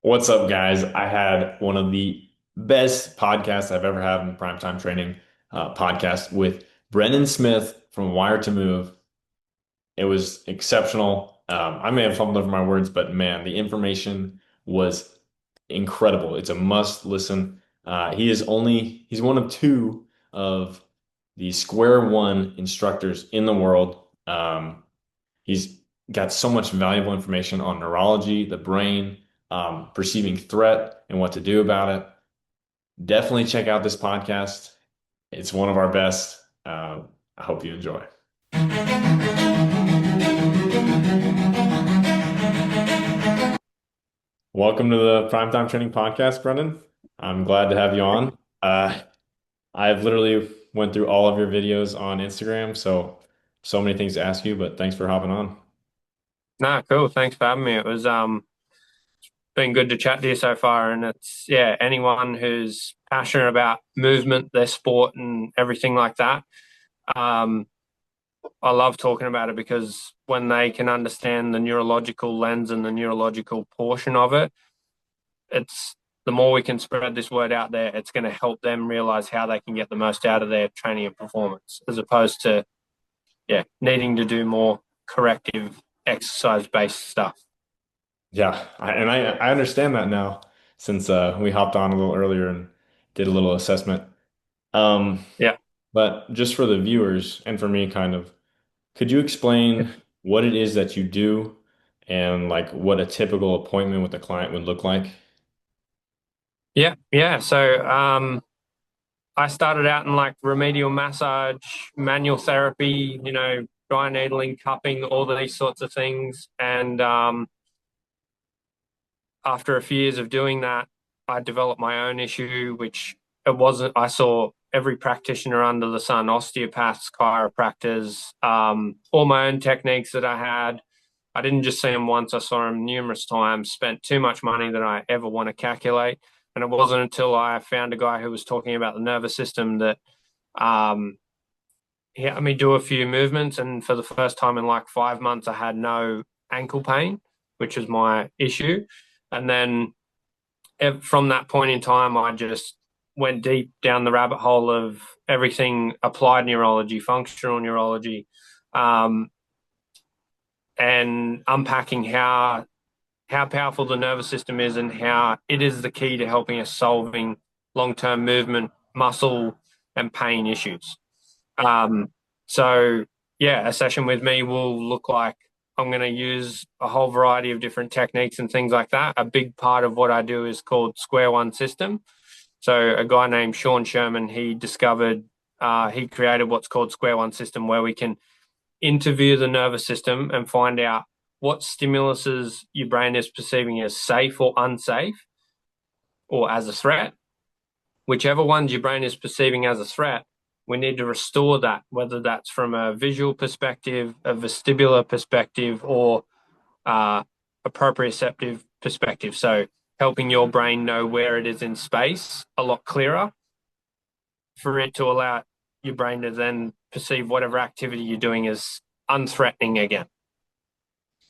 What's up, guys? I had one of the best podcasts I've ever had in primetime training podcast with Brendan Smith from Wire to Move. It was exceptional. I may have fumbled over my words, but man, the information was incredible. It's a must listen. He's one of two of the Square One instructors in the world. He's got so much valuable information on neurology, the brain, perceiving threat, and what to do about it. Definitely check out this podcast. It's one of our best. I hope you enjoy. Welcome to the Primetime Training Podcast, Brendan. I'm glad to have you on. I've literally went through all of your videos on Instagram, so many things to ask you, but thanks for hopping on. No, cool. Thanks for having me. It was been good to chat to you so far. And it's anyone who's passionate about movement, their sport and everything like that. Um, I love talking about it because when they can understand the neurological lens and the neurological portion of it, it's the more we can spread this word out there, it's going to help them realize how they can get the most out of their training and performance, as opposed to needing to do more corrective exercise based stuff. Yeah, I understand that now since we hopped on a little earlier and did a little assessment. Um, Yeah. but just for the viewers and for me, kind of, could you explain what it is that you do and like what a typical appointment with a client would look like? Yeah. So I started out in like remedial massage, manual therapy, dry needling, cupping, all these sorts of things. And after a few years of doing that, I developed my own issue, which it wasn't, I saw every practitioner under the sun, osteopaths, chiropractors, all my own techniques that I had. I didn't just see them once, I saw them numerous times, spent too much money that I ever want to calculate. And it wasn't until I found a guy who was talking about the nervous system that um, he had me do a few movements. And for the first time in like 5 months, I had no ankle pain, which was my issue. And then from that point in time, I just went deep down the rabbit hole of everything applied neurology, functional neurology, um, and unpacking how powerful the nervous system is and how it is the key to helping us solving long-term movement, muscle, and pain issues. Um, so yeah, a session with me will look like I'm going to use a whole variety of different techniques and things like that. A big part of what I do is called Square One System. So a guy named Sean Sherman, he created what's called Square One System, where we can interview the nervous system and find out what stimuluses your brain is perceiving as safe or unsafe or as a threat. Whichever ones your brain is perceiving as a threat, we need to restore that, whether that's from a visual perspective, a vestibular perspective, or a proprioceptive perspective. So helping your brain know where it is in space a lot clearer for it to allow your brain to then perceive whatever activity you're doing as unthreatening again.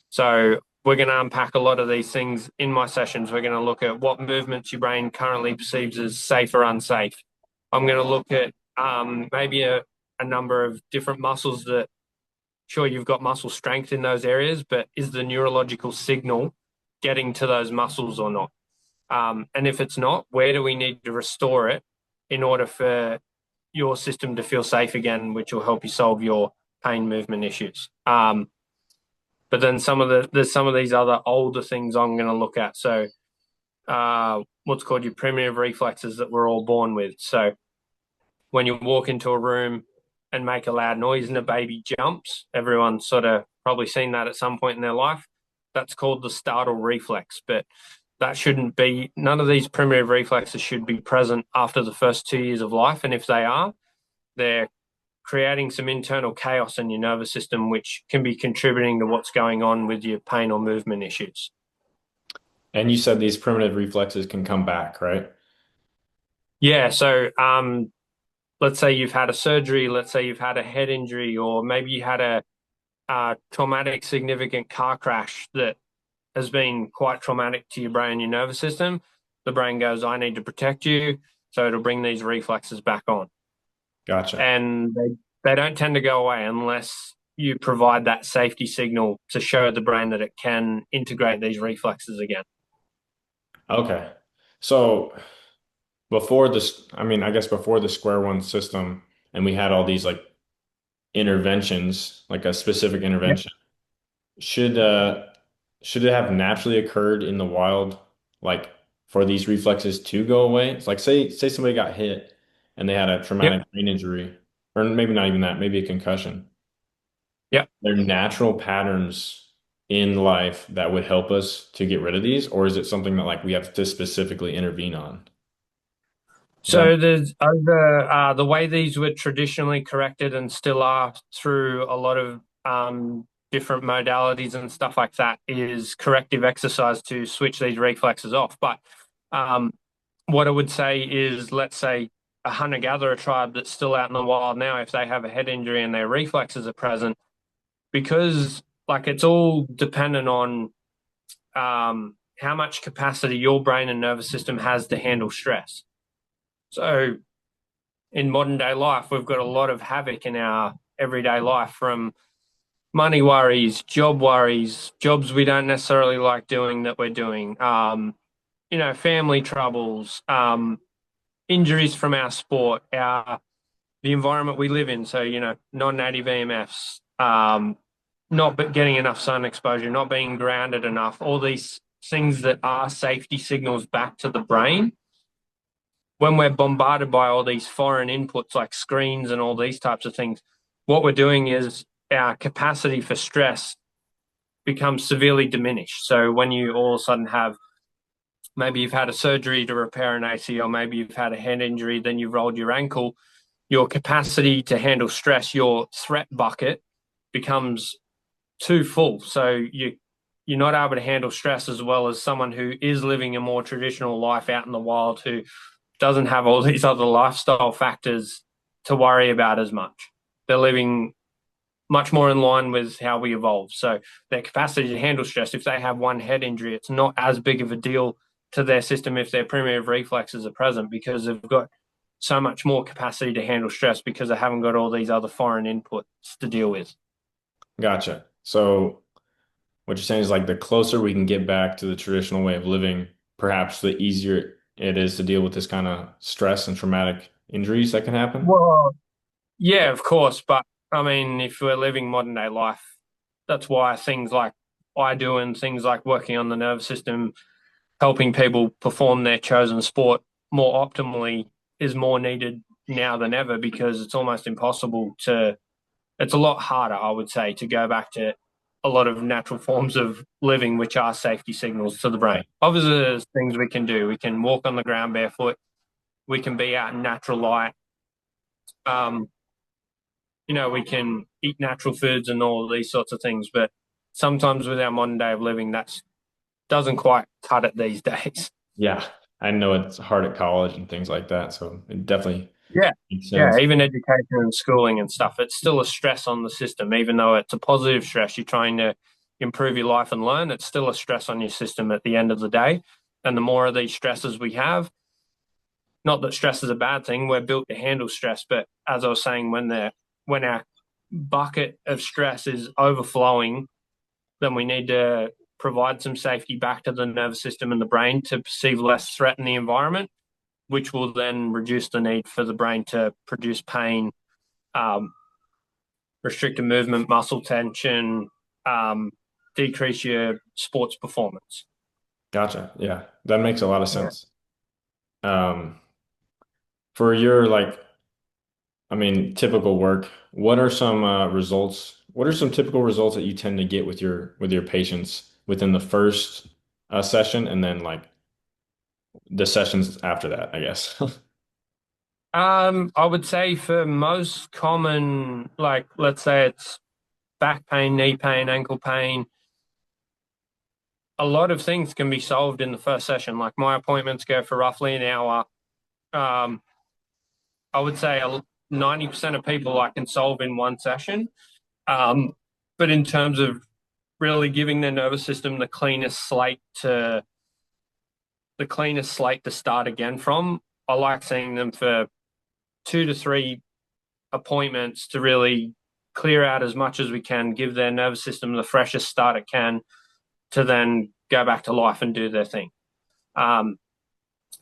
So we're going to unpack a lot of these things in my sessions. We're going to look at what movements your brain currently perceives as safe or unsafe. I'm going to look at maybe a number of different muscles that, sure, you've got muscle strength in those areas, but is the neurological signal getting to those muscles or not? And if it's not, where do we need to restore it in order for your system to feel safe again, which will help you solve your pain movement issues? But then there's some of these other older things I'm going to look at. So what's called your primitive reflexes that we're all born with. So when you walk into a room and make a loud noise and a baby jumps, everyone's sort of probably seen that at some point in their life. That's called the startle reflex. But that shouldn't be, none of these primitive reflexes should be present after the first 2 years of life. And if they are, they're creating some internal chaos in your nervous system, which can be contributing to what's going on with your pain or movement issues. And you said these primitive reflexes can come back, right? Yeah. So let's say you've had a surgery, let's say you've had a head injury, or maybe you had a traumatic significant car crash that has been quite traumatic to your brain and your nervous system, the brain goes, I need to protect you. So it'll bring these reflexes back on. Gotcha. And they don't tend to go away unless you provide that safety signal to show the brain that it can integrate these reflexes again. Okay. So before this, I mean, I guess before the square one system, and we had all these like interventions, like a specific Yep. intervention, should should it have naturally occurred in the wild, like for these reflexes to go away? It's like say somebody got hit and they had a Yep. traumatic brain injury, or maybe not even that, maybe a concussion. Yep. There are natural patterns in life that would help us to get rid of these, or is it something that like we have to specifically intervene on? Does that So there's over the way these were traditionally corrected and still are through a lot of different modalities and stuff like that is corrective exercise to switch these reflexes off. But um, what I would say is, let's say a hunter-gatherer tribe that's still out in the wild now, if they have a head injury and their reflexes are present, because like it's all dependent on how much capacity your brain and nervous system has to handle stress. So in modern day life, we've got a lot of havoc in our everyday life from money worries, jobs we don't necessarily like doing that we're doing, family troubles, injuries from our sport, the environment we live in. So, non-native EMFs, not getting enough sun exposure, not being grounded enough, all these things that are safety signals back to the brain when we're bombarded by all these foreign inputs like screens and all these types of things, what we're doing is our capacity for stress becomes severely diminished. So when you all of a sudden have maybe you've had a surgery to repair an ACL, maybe you've had a head injury, then you've rolled your ankle, your capacity to handle stress, your threat bucket becomes too full. So you're not able to handle stress as well as someone who is living a more traditional life out in the wild who doesn't have all these other lifestyle factors to worry about as much. They're living much more in line with how we evolved. So their capacity to handle stress, if they have one head injury, it's not as big of a deal to their system if their primitive reflexes are present because they've got so much more capacity to handle stress because they haven't got all these other foreign inputs to deal with. Gotcha. So what you're saying is like the closer we can get back to the traditional way of living, perhaps the easier it is to deal with this kind of stress and traumatic injuries that can happen. Well, yeah, of course. But I mean, if we're living modern day life, that's why things like I do and things like working on the nervous system, helping people perform their chosen sport more optimally is more needed now than ever because it's almost impossible it's a lot harder, I would say, to go back to a lot of natural forms of living, which are safety signals to the brain. Obviously, there's things we can do. We can walk on the ground barefoot. We can be out in natural light. Um, we can eat natural foods and all of these sorts of things. But sometimes with our modern day of living, that doesn't quite cut it these days. Yeah, I know it's hard at college and things like that, so it definitely Yeah. makes Yeah. sense. Even education and schooling and stuff, it's still a stress on the system, even though it's a positive stress. You're trying to improve your life and learn. It's still a stress on your system at the end of the day. And the more of these stresses we have, not that stress is a bad thing, we're built to handle stress. But as I was saying, when our bucket of stress is overflowing, then we need to provide some safety back to the nervous system and the brain to perceive less threat in the environment, which will then reduce the need for the brain to produce pain, um, restricted movement, muscle tension, um, decrease your sports performance. Gotcha. Yeah, that makes a lot of Yeah. sense. Um, for your like, I mean, typical work, what are some results? What are some typical results that you tend to get with your patients within the first session and then like the sessions after that, I guess? I would say for most common, like let's say it's back pain, knee pain, ankle pain, a lot of things can be solved in the first session. Like my appointments go for roughly an hour. Um, I would say 90% of people I can solve in one session. Um, but in terms of really giving their nervous system the cleanest slate to start again from. I like seeing them for 2 to 3 appointments to really clear out as much as we can, give their nervous system the freshest start it can to then go back to life and do their thing. Um,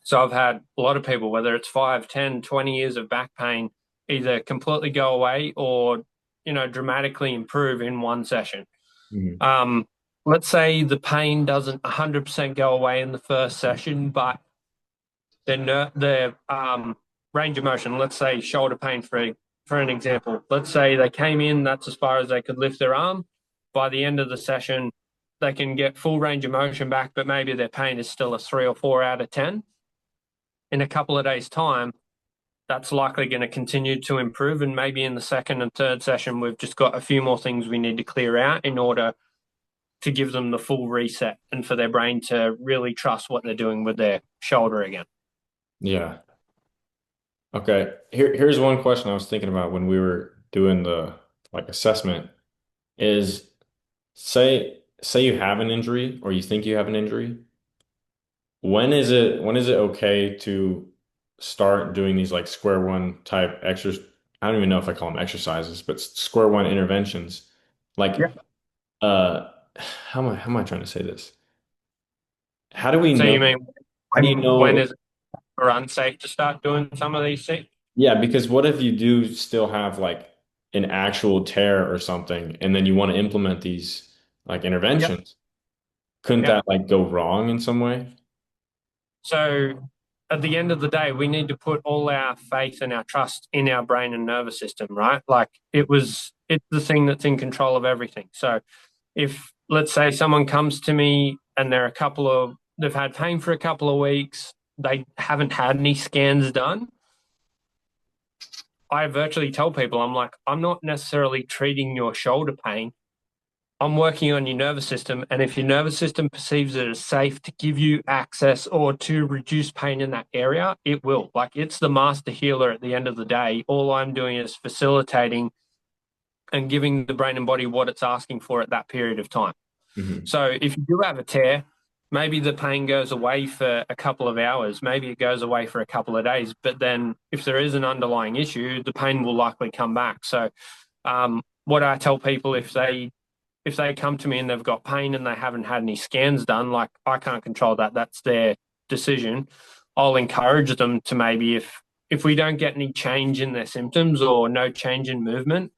so I've had a lot of people, whether it's 5, 10, 20 years of back pain, either completely go away or, dramatically improve in one session. Mhm. Um, let's say the pain doesn't 100% go away in the first session, but their range of motion, let's say shoulder pain for an example. Let's say they came in, that's as far as they could lift their arm. By the end of the session, they can get full range of motion back, but maybe their pain is still a 3 or 4 out of 10. In a couple of days' time, that's likely going to continue to improve. And maybe in the second and third session, we've just got a few more things we need to clear out in order to give them the full reset and for their brain to really trust what they're doing with their shoulder again. Yeah. Okay. Here's one question I was thinking about when we were doing the like assessment is say you have an injury or you think you have an injury. When is it okay to start doing these like square one type exercise? I don't even know if I call them exercises, but square one interventions. Like, Yeah. how am I trying to say this? How do we So know? you mean How do you when know? is it unsafe to start doing some of these things? Yeah, because what if you do still have like an actual tear or something, and then you want to implement these like Yep. interventions? Couldn't Yep. that like go wrong in some way? So at the end of the day, we need to put all our faith and our trust in our brain and nervous system, right? Like it's the thing that's in control of everything. So if let's say someone comes to me and they've had pain for a couple of weeks, they haven't had any scans done. I virtually tell people, I'm like, I'm not necessarily treating your shoulder pain. I'm working on your nervous system. And if your nervous system perceives it as safe to give you access or to reduce pain in that area, it will. Like it's the master healer at the end of the day. All I'm doing is facilitating and giving the brain and body what it's asking for at that period of time. Hmm. So if you do have a tear, maybe the pain goes away for a couple of hours, maybe it goes away for a couple of days. But then if there is an underlying issue, the pain will likely come back. So what I tell people if they come to me and they've got pain and they haven't had any scans done, like I can't control that. That's their decision. I'll encourage them to maybe if we don't get any change in their symptoms or no change in movement,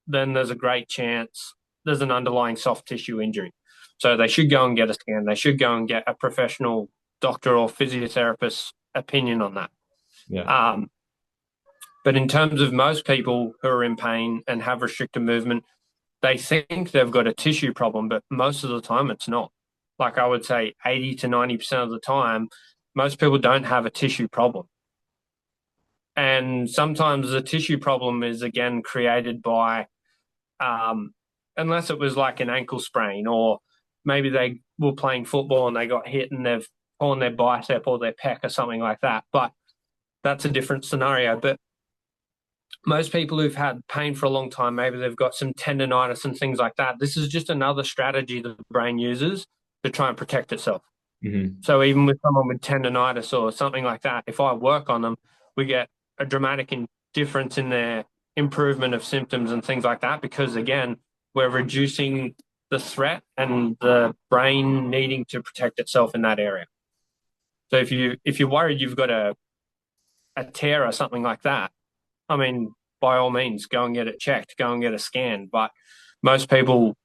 then there's a great chance there's an underlying soft tissue injury. So they should go and get a scan. They should go and get a professional doctor or physiotherapist's opinion on that. Yeah. Um, but in terms of most people who are in pain and have restricted movement, they think they've got a tissue problem, but most of the time it's not. Like I would say 80 to 90% of the time, most people don't have a tissue problem. And sometimes the tissue problem is again created by, um, unless it was like an ankle sprain, or maybe they were playing football and they got hit and they've torn their bicep or their pec or something like that. But that's a different scenario. But most people who've had pain for a long time, maybe they've got some tendonitis and things like that. This is just another strategy that the brain uses to try and protect itself. Hmm. So even with someone with tendonitis or something like that, if I work on them, we get a dramatic difference in their improvement of symptoms and things like that, because again, we're reducing the threat and the brain needing to protect itself in that area. So if you're worried you've got a tear or something like that, I mean, by all means, go and get it checked, go and get a scan. But most people,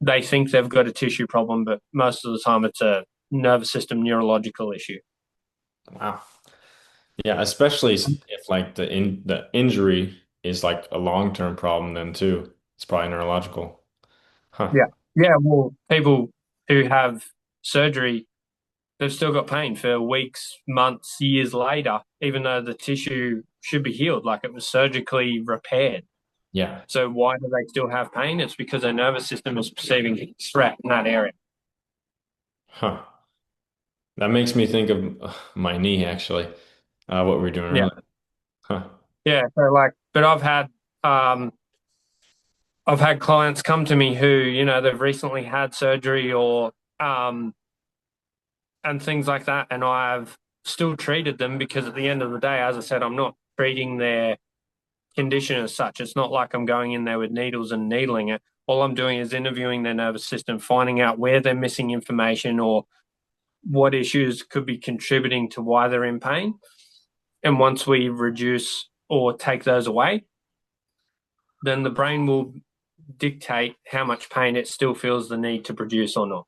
they think they've got a tissue problem, but most of the time it's a nervous system neurological issue. Wow. Yeah, especially if like the injury is like a long-term problem then too. It's probably neurological. Huh. Yeah. Yeah. Well, people who have surgery, they've still got pain for weeks, months, years later, even though the tissue should be healed, like it was surgically repaired. Yeah. So why do they still have pain? It's because their nervous system is perceiving threat in that area. Huh. That makes me think of my knee actually. What we were doing Yeah. earlier. Huh. Yeah. So like, but I've had, um, I've had clients come to me who, they've recently had surgery or um, and things like that, and I've still treated them because at the end of the day, as I said, I'm not treating their condition as such. It's not like I'm going in there with needles and needling it. All I'm doing is interviewing their nervous system, finding out where they're missing information or what issues could be contributing to why they're in pain. And once we reduce or take those away, then the brain will dictate how much pain it still feels the need to produce or not.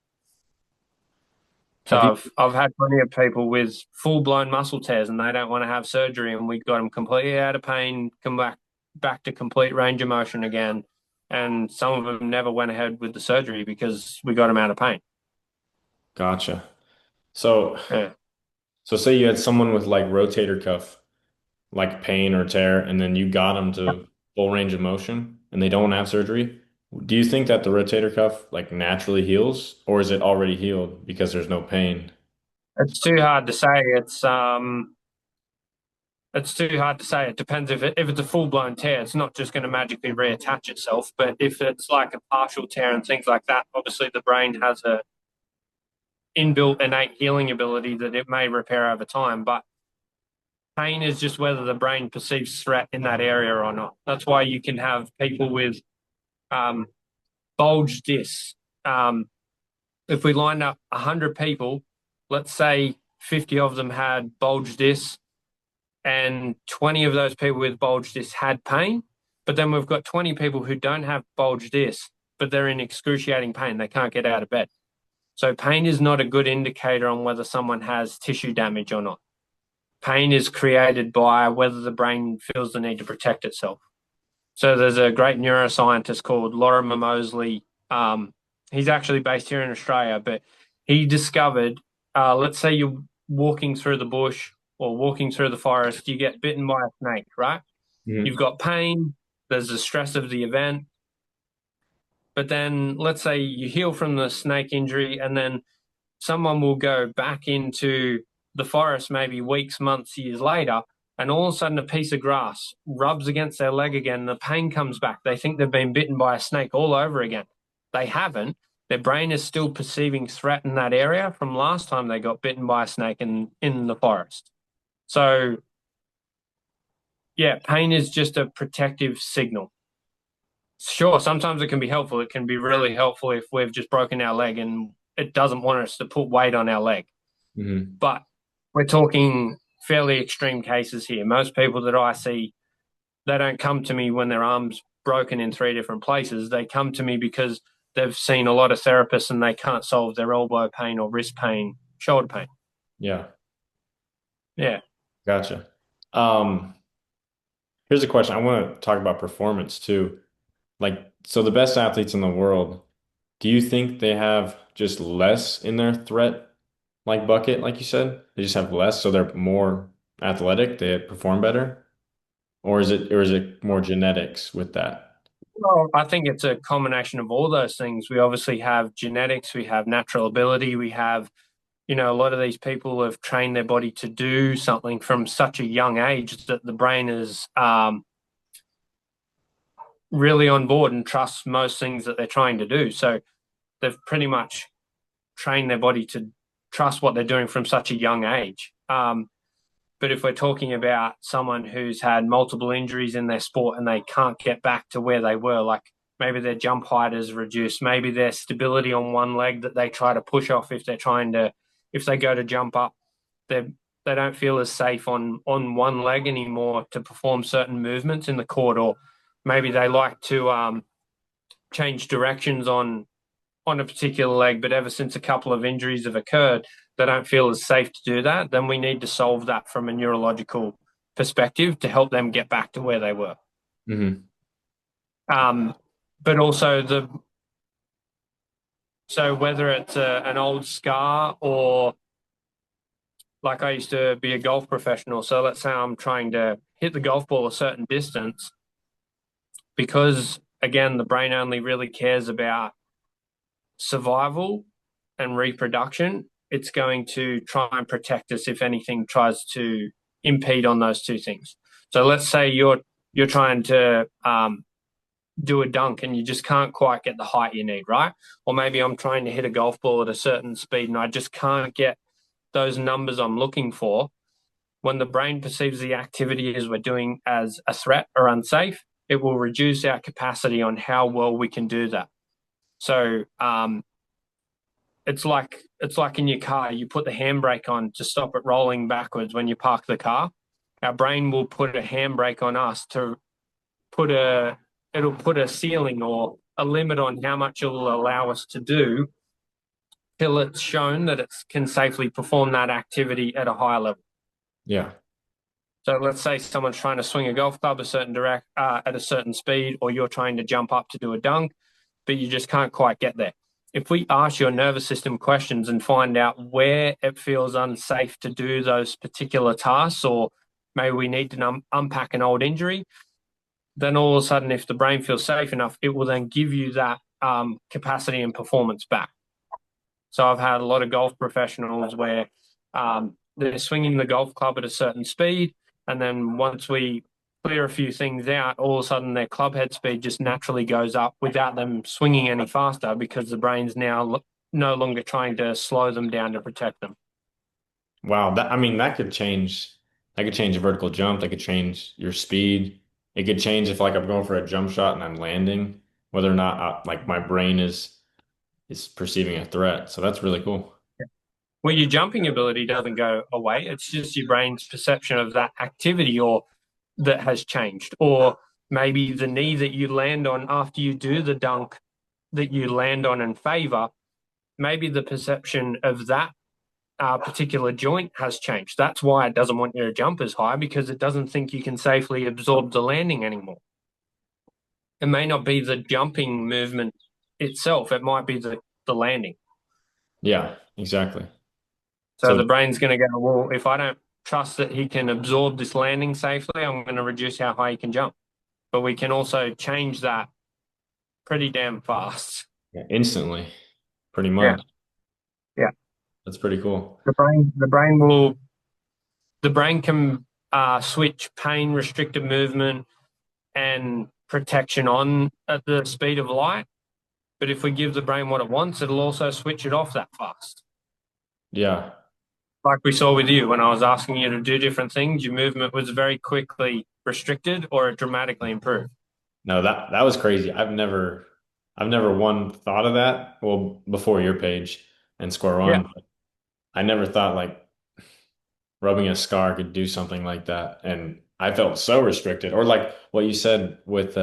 So Have you I've had plenty of people with full blown muscle tears and they don't want to have surgery, and we got them completely out of pain, come back to complete range of motion again, and some of them never went ahead with the surgery because we got them out of pain. Gotcha. So Yeah. so say you had someone with like rotator cuff like pain or tear, and then you got them to full range of motion and they don't have surgery, do you think that the rotator cuff like naturally heals, or is it already healed because there's no pain? It's too hard to say. It's too hard to say. It depends if it's a full blown tear, it's not just going to magically reattach itself. But if it's like a partial tear and things like that, obviously the brain has a inbuilt innate healing ability that it may repair over time. But pain is just whether the brain perceives threat in that area or not. That's why you can have people with um, bulge discs. If we lined up 100 people, let's say 50 of them had bulge discs and 20 of those people with bulge discs had pain, but then we've got 20 people who don't have bulge discs, but they're in excruciating pain. They can't get out of bed. So pain is not a good indicator on whether someone has tissue damage or not. Pain is created by whether the brain feels the need to protect itself. So there's a great neuroscientist called Lorimer Moseley. He's actually based here in Australia, but he discovered, let's say you're walking through the bush or walking through the forest, you get bitten by a snake, right? You've Mhm. got pain, there's the stress of the event, but then let's say you heal from the snake injury and then someone will go back into the forest maybe weeks, months, years later, and all of a sudden a piece of grass rubs against their leg again, and the pain comes back. They think they've been bitten by a snake all over again. They haven't. Their brain is still perceiving threat in that area from last time they got bitten by a snake in the forest. So, yeah, pain is just a protective signal. Sure, sometimes it can be helpful. It can be really helpful if we've just broken our leg and it doesn't want us to put weight on our leg. Mhm. But we're talking fairly extreme cases here. Most people that I see, they don't come to me when their arm's broken in three different places. They come to me because they've seen a lot of therapists and they can't solve their elbow pain or wrist pain, shoulder pain. Yeah, Yeah. gotcha. Um, Here's a question. I want to talk about performance too. Like, so the best athletes in the world, do you think they have just less in their threat like bucket, like you said? They just have less, so they're more athletic, they perform better? Or is it more genetics with that? Well, I think it's a combination of all those things. We obviously have genetics, we have natural ability, we have, a lot of these people have trained their body to do something from such a young age that the brain is really on board and trusts most things that they're trying to do. So they've pretty much trained their body to trust what they're doing from such a young age. But if we're talking about someone who's had multiple injuries in their sport and they can't get back to where they were, like maybe their jump height is reduced, maybe their stability on one leg that they try to push off if they go to jump up, they don't feel as safe on one leg anymore to perform certain movements in the court, or maybe they like to change directions on a particular leg, but ever since a couple of injuries have occurred, they don't feel as safe to do that. Then we need to solve that from a neurological perspective to help them get back to where they were. Hmm. Um, but also so whether it's an old scar or like I used to be a golf professional. So let's say I'm trying to hit the golf ball a certain distance because again, the brain only really cares about survival and reproduction. It's going to try and protect us if anything tries to impede on those two things. So let's say you're trying to do a dunk and you just can't quite get the height you need, right? Or maybe I'm trying to hit a golf ball at a certain speed and I just can't get those numbers I'm looking for. When the brain perceives the activity as we're doing as a threat or unsafe, it will reduce our capacity on how well we can do that. So it's like in your car, you put the handbrake on to stop it rolling backwards when you park the car. Our brain will put a handbrake on us to put a it'll put a ceiling or a limit on how much it will allow us to do till it's shown that it can safely perform that activity at a higher level. Yeah. So let's say someone's trying to swing a golf club at a certain speed, or you're trying to jump up to do a dunk, but you just can't quite get there. If we ask your nervous system questions and find out where it feels unsafe to do those particular tasks, or maybe we need to unpack an old injury, then all of a sudden, if the brain feels safe enough, it will then give you that capacity and performance back. So I've had a lot of golf professionals where they're swinging the golf club at a certain speed, and then once we clear a few things out, all of a sudden their club head speed just naturally goes up without them swinging any faster because the brain's now no longer trying to slow them down to protect them. Wow. That, I mean, that could change a vertical jump. That could change your speed. It could change if like I'm going for a jump shot and I'm landing, whether or not like my brain is perceiving a threat. So that's really cool. Well, your jumping ability doesn't go away. It's just your brain's perception of that activity or that has changed. Or maybe the knee that you land on after you do the dunk that you land on in favor, maybe the perception of that particular joint has changed. That's why it doesn't want you to jump as high, because it doesn't think you can safely absorb the landing anymore. It may not be the jumping movement itself, it might be the landing. Yeah, exactly. So So the brain's going to go, well, if I don't trust that he can absorb this landing safely, I'm going to reduce how high he can jump. But we can also change that pretty damn fast. yeah, instantly, pretty Yeah, much. yeah. That's pretty cool. The brain can switch pain, restricted movement, and protection on at the speed of light. But if we give the brain what it wants, it'll also switch it off that fast. Yeah. Like we saw with you when I was asking you to do different things, your movement was very quickly restricted or it dramatically improved. No, that was crazy. I've never one thought of that. Well, before your page and score Yeah. one, I never thought like rubbing a scar could do something like that. And I felt so restricted. Or like what you said with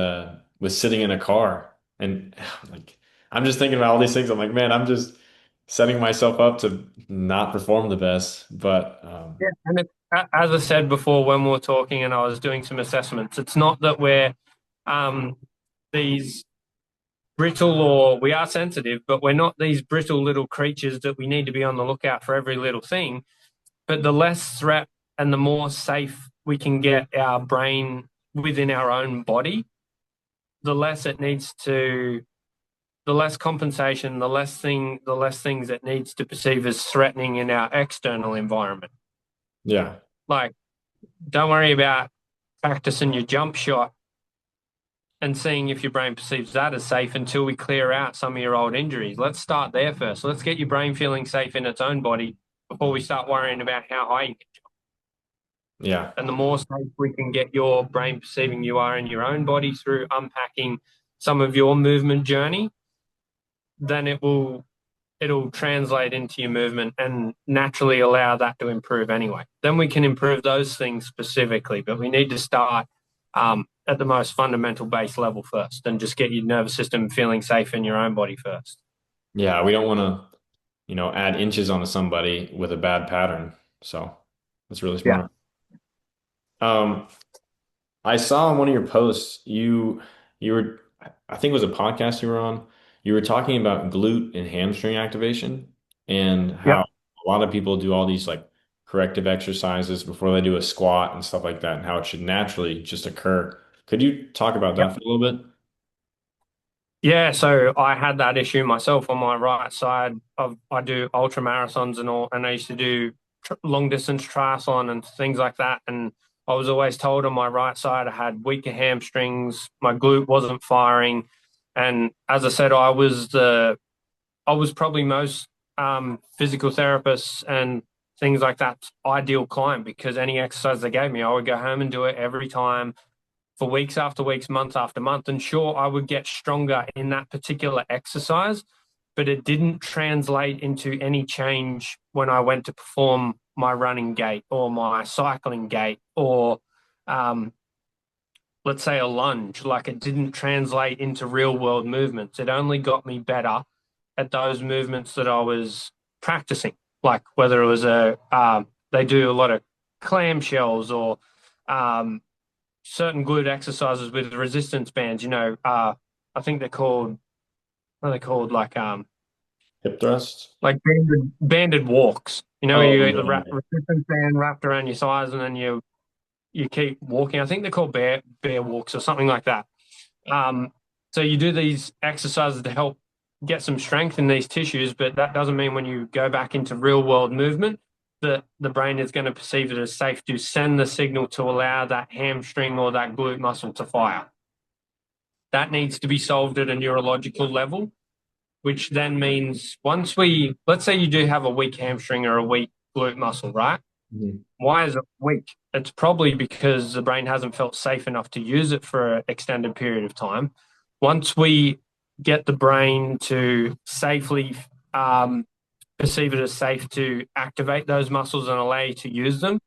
sitting in a car and like I'm just thinking about all these things. I'm like, man, I'm just setting myself up to not perform the best. But Yeah. And as I said before, when we were talking and I was doing some assessments, it's not that we're um, these brittle, or we are sensitive, but we're not these brittle little creatures that we need to be on the lookout for every little thing. But the less threat and the more safe we can get our brain within our own body, the less it needs to, the less compensation, the less things it needs to perceive as threatening in our external environment. yeah. Like, don't worry about practicing your jump shot and seeing if your brain perceives that as safe until we clear out some of your old injuries. Let's start there first. Let's get your brain feeling safe in its own body before we start worrying about how high you can jump. Yeah. And the more safe we can get your brain perceiving you are in your own body through unpacking some of your movement journey, then it'll translate into your movement and naturally allow that to improve anyway. Then we can improve those things specifically, but we need to start at the most fundamental base level first and just get your nervous system feeling safe in your own body first. Yeah. We don't want to, add inches onto somebody with a bad pattern. So that's really Yeah. smart. Um, I saw in one of your posts you were I think it was a podcast you were on. You were talking about glute and hamstring activation and Yep. how a lot of people do all these like corrective exercises before they do a squat and stuff like that and how it should naturally just occur. Could you talk about Yep. that for a little bit? Yeah, so I had that issue myself on my right side. I do ultra marathons and all, and I used to do long distance triathlon and things like that. And I was always told on my right side I had weaker hamstrings, my glute wasn't firing. And as I said, I was probably most physical therapists and things like that ideal client, because any exercise they gave me, I would go home and do it every time for weeks after weeks, month after month. And sure, I would get stronger in that particular exercise, but it didn't translate into any change when I went to perform my running gait or my cycling gait or, um, let's say, a lunge. Like, it didn't translate into real world movements. It only got me better at those movements that I was practicing, like whether it was they do a lot of clamshells or um, certain glute exercises with resistance bands. I think they're called, what are they called? Hip thrusts. Like banded walks. Oh, You get the yeah. resistance band wrapped around your thighs, and then you keep walking. I think they're called bear walks or something like that. Um, so you do these exercises to help get some strength in these tissues, but that doesn't mean when you go back into real world movement that the brain is going to perceive it as safe to send the signal to allow that hamstring or that glute muscle to fire. That needs to be solved at a neurological level, which then means let's say you do have a weak hamstring or a weak glute muscle, right? Mhm. Why is it weak? It's probably because the brain hasn't felt safe enough to use it for an extended period of time. Once we get the brain to safely perceive it as safe to activate those muscles and allow you to use them,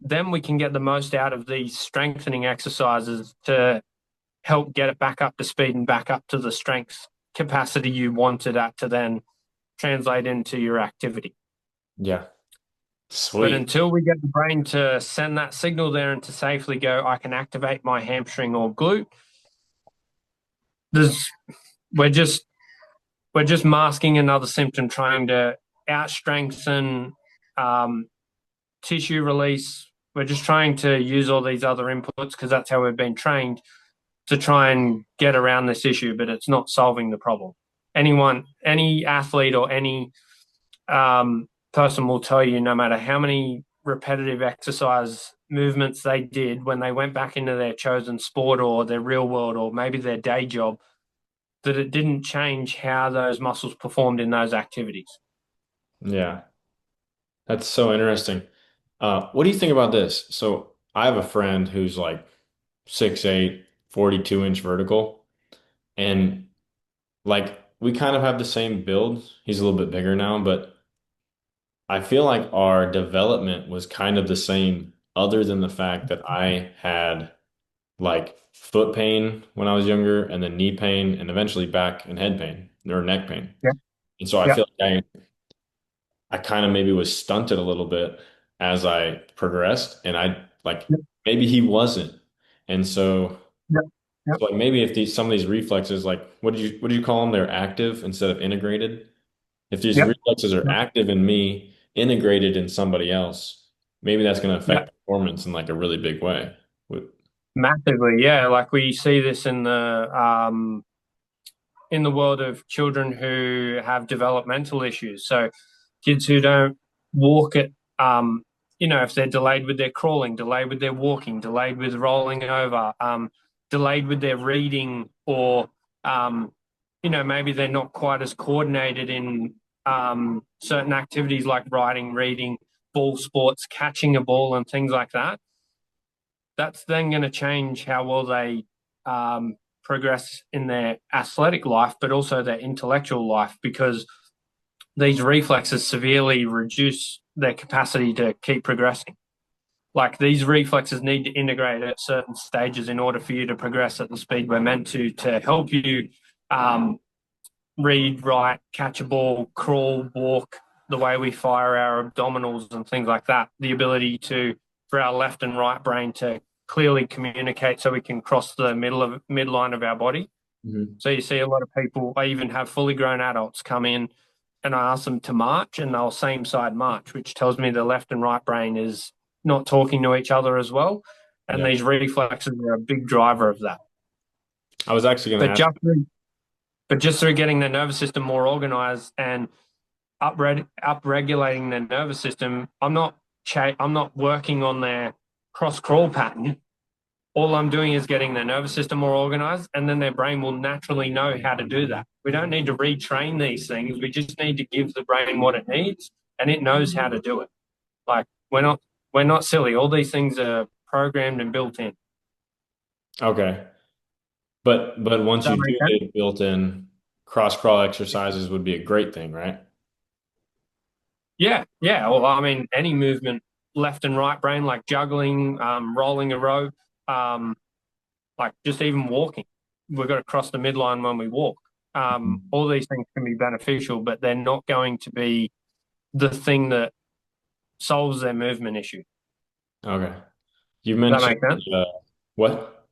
then we can get the most out of these strengthening exercises to help get it back up to speed and back up to the strength capacity you wanted at to then translate into your activity. Yeah. But Sweet. until we get the brain to send that signal there and to safely go, I can activate my hamstring or glute, there's we're just we're just masking another symptom, trying to out strengthen tissue release. We're just trying to use all these other inputs because that's how we've been trained to try and get around this issue, but it's not solving the problem. Any athlete or any person will tell you, no matter how many repetitive exercise movements they did when they went back into their chosen sport or their real world or maybe their day job, that it didn't change how those muscles performed in those activities. Yeah. That's so interesting. What do you think about this? So I have a friend who's like 6'8", 42-inch vertical, and like we kind of have the same build. He's a little bit bigger now, but I feel like our development was kind of the same, other than the fact that I had like foot pain when I was younger, and then knee pain, and eventually back and head pain or neck pain. Yeah, And so I yeah, feel like I kind of maybe was stunted a little bit as I progressed, and I like yeah, maybe he wasn't. And so, yeah, yeah, so like maybe if some of these reflexes, like what do you call them? They're active instead of integrated. If these yeah, reflexes are yeah, active in me, integrated in somebody else, maybe that's going to yeah. affect performance in like a really big way. Massively, yeah. Like, we see this in the world of children who have developmental issues. So kids who don't walk at, if they're delayed with their crawling, delayed with their walking, delayed with rolling over, delayed with their reading, or, maybe they're not quite as coordinated in certain activities like writing, reading, ball sports, catching a ball, and things like that. That's then going to change how well they progress in their athletic life, but also their intellectual life, because these reflexes severely reduce their capacity to keep progressing. Like, these reflexes need to integrate at certain stages in order for you to progress at the speed we're meant to help you um, read, write, catch a ball, crawl, walk, the way we fire our abdominals and things like that. The ability for our left and right brain to clearly communicate so we can cross the midline of our body. Mhm. So you see a lot of people, I even have fully grown adults come in and I ask them to march and they'll same side march, which tells me the left and right brain is not talking to each other as well. And Yeah. these reflexes are a big driver of that. I was actually going to But ask. just through getting their nervous system more organized and upregulating their nervous system, I'm not working on their cross crawl pattern, all I'm doing is getting their nervous system more organized, and then their brain will naturally know how to do that. We don't need to retrain these things. We just need to give the brain what it needs, and it knows how to do it. Like we're not silly. All these things are programmed and built in. Okay. But once Does that you do make sense? get it built in, cross crawl exercises would be a great thing, right? Yeah, yeah. Well, I mean, any movement, left and right brain, like juggling, rolling a rope, um, like just even walking. We've got to cross the midline when we walk. Mhm. All these things can be beneficial, but they're not going to be the thing that solves their movement issue. Okay. You Does that mentioned make sense? what?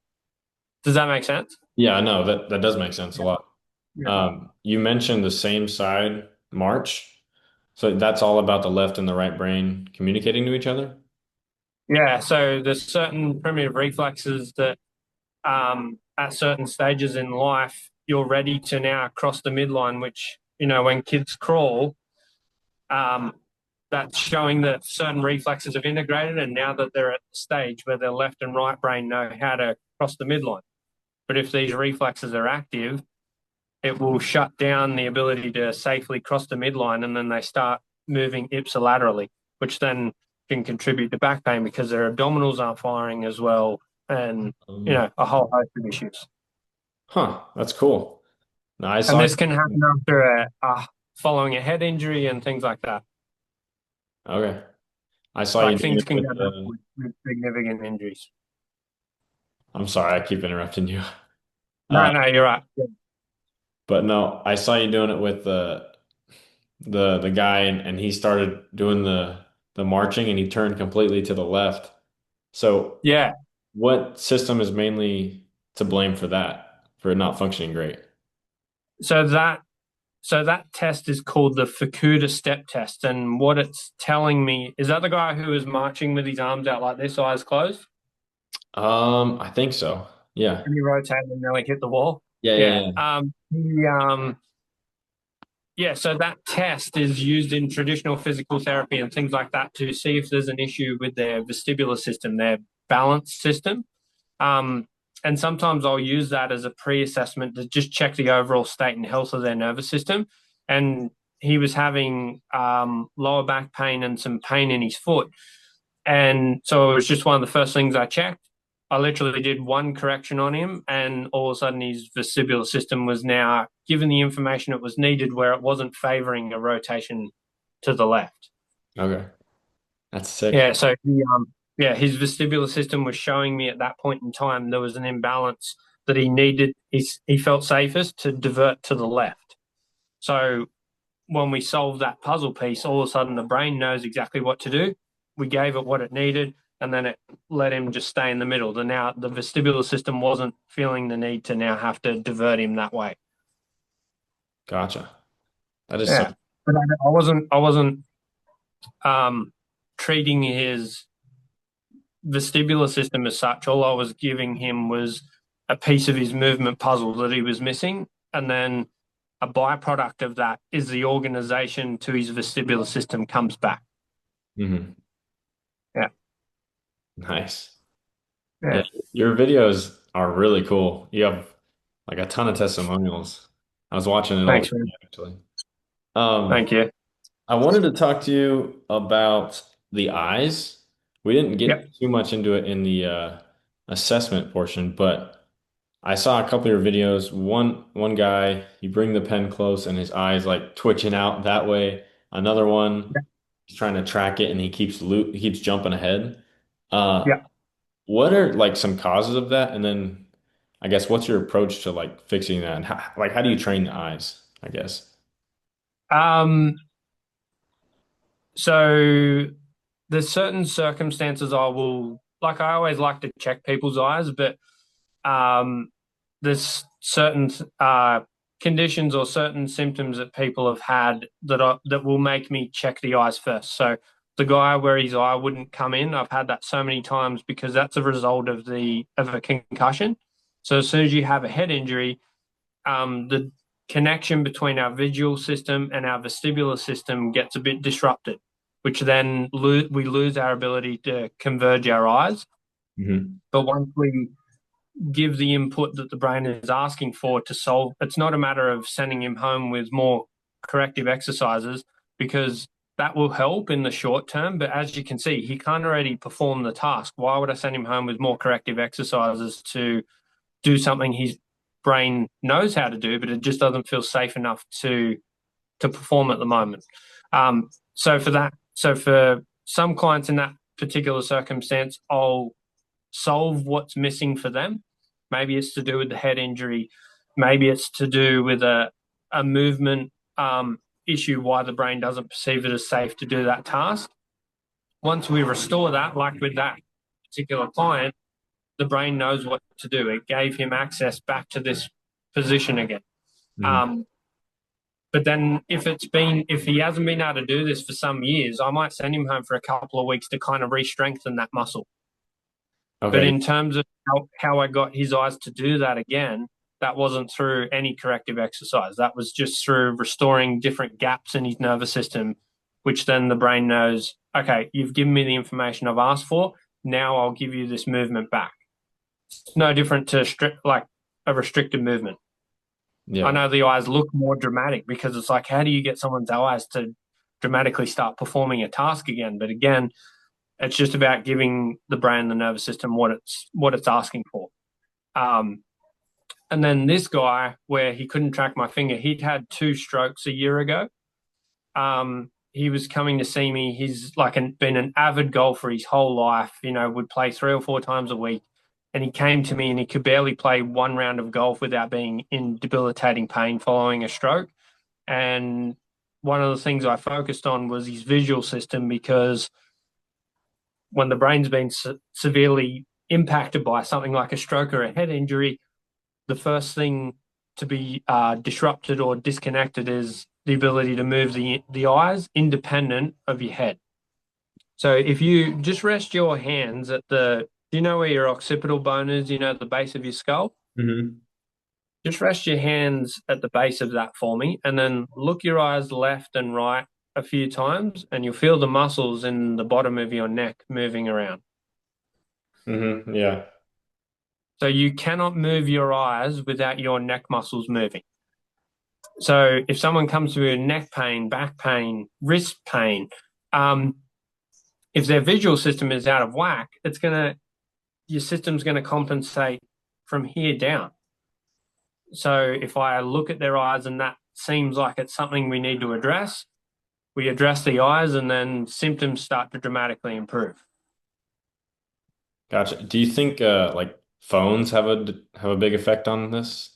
Does that make sense? Yeah, no, that does make sense a Yeah. lot. Yeah. You mentioned the same side march. So that's all about the left and the right brain communicating to each other? Yeah. So there's certain primitive reflexes that at certain stages in life, you're ready to now cross the midline, which, when kids crawl, um, that's showing that certain reflexes have integrated. And now that they're at the stage where their left and right brain know how to cross the midline. But if these reflexes are active, it will shut down the ability to safely cross the midline, and then they start moving ipsilaterally, which then can contribute to back pain because their abdominals aren't firing as well, and Um, a whole host of issues. huh, that's cool. Now I And saw this can you. happen after following a head injury and things like that. Okay. I saw you Like doing things it can with go bad with significant injuries. I'm sorry, I keep interrupting you. Uh, No, no, you're right. but no, I saw you doing it with the guy and he started doing the marching and he turned completely to the left. So Yeah. what system is mainly to blame for that, for it not functioning great? So that test is called the Fukuda step test, and what it's telling me is that the guy who was marching with his arms out like this, eyes closed. I think so. Yeah. And he rotated and nearly hit the wall. Yeah, yeah, Yeah. yeah. Yeah, so that test is used in traditional physical therapy and things like that to see if there's an issue with their vestibular system, their balance system. Um, and sometimes I'll use that as a pre-assessment to just check the overall state and health of their nervous system. And he was having lower back pain and some pain in his foot. And so it was just one of the first things I checked. I literally did one correction on him, and all of a sudden his vestibular system was now given the information it was needed where it wasn't favoring a rotation to the left. Okay. That's sick. Yeah, so his vestibular system was showing me at that point in time there was an imbalance that he needed. He felt safest to divert to the left. So when we solved that puzzle piece, all of a sudden the brain knows exactly what to do. We gave it what it needed, and then it let him just stay in the middle. Now the vestibular system wasn't feeling the need to now have to divert him that way. Gotcha. That is so. Yeah, but I wasn't um, treating his vestibular system as such. All I was giving him was a piece of his movement puzzle that he was missing, and then a byproduct of that is the organization to his vestibular system comes back. Mhm. Yeah. Nice. Yeah, Yeah. your videos are really cool. You have like a ton of testimonials. I was watching it all the Thanks, time, man. actually. Um, Thank you. I wanted to talk to you about the eyes. We didn't Yep. get too much into it in the assessment portion, but I saw a couple of your videos. One guy, you bring the pen close and his eyes like twitching out that way. Another one, Yep. he's trying to track it and he keeps jumping ahead. Uh, Yep. what are like some causes of that? And then I guess what's your approach to like fixing that? And how do you train the eyes, I guess? Um, so there's certain circumstances I always like to check people's eyes, but um, there's certain conditions or certain symptoms that people have had that will make me check the eyes first. So the guy where his eye wouldn't come in, I've had that so many times because that's a result of a concussion. So as soon as you have a head injury, the connection between our visual system and our vestibular system gets a bit disrupted. which then we lose our ability to converge our eyes. Hmm. But once we give the input that the brain is asking for to solve, it's not a matter of sending him home with more corrective exercises, because that will help in the short term. But as you can see, he can't already perform the task. Why would I send him home with more corrective exercises to do something his brain knows how to do, but it just doesn't feel safe enough to perform at the moment? So for some clients in that particular circumstance, I'll solve what's missing for them. Maybe it's to do with the head injury. Maybe it's to do with a movement issue, why the brain doesn't perceive it as safe to do that task. Once we restore that, like with that particular client, the brain knows what to do. It gave him access back to this position again. Hmm. Um, but then if he hasn't been able to do this for some years, I might send him home for a couple of weeks to kind of re-strengthen that muscle. But Okay. in terms of how I got his eyes to do that again, that wasn't through any corrective exercise. That was just through restoring different gaps in his nervous system, which then the brain knows, okay, you've given me the information I've asked for. Now I'll give you this movement back. It's no different to like a restricted movement. I Yeah. know the eyes look more dramatic because it's like, how do you get someone's eyes to dramatically start performing a task again? But again, it's just about giving the brain, the nervous system, what it's asking for. Um, and then this guy, where he couldn't track my finger, he'd had 2 strokes a year ago. He was coming to see me. He's like been an avid golfer his whole life. Would play 3 or 4 times a week. And he came to me and he could barely play one round of golf without being in debilitating pain following a stroke. And one of the things I focused on was his visual system, because when the brain's been severely impacted by something like a stroke or a head injury, the first thing to be disrupted or disconnected is the ability to move the eyes independent of your head. So if you just rest your hands do you know where your occipital bone is? The base of your skull? Hmm. Just rest your hands at the base of that for me, and then look your eyes left and right a few times, and you'll feel the muscles in the bottom of your neck moving around. Hmm. Yeah. So you cannot move your eyes without your neck muscles moving. So if someone comes to you with neck pain, back pain, wrist pain, um, if their visual system is out of whack, your system's gonna compensate from here down. So if I look at their eyes and that seems like it's something we need to address, we address the eyes, and then symptoms start to dramatically improve. Gotcha. Do you think like phones have a big effect on this?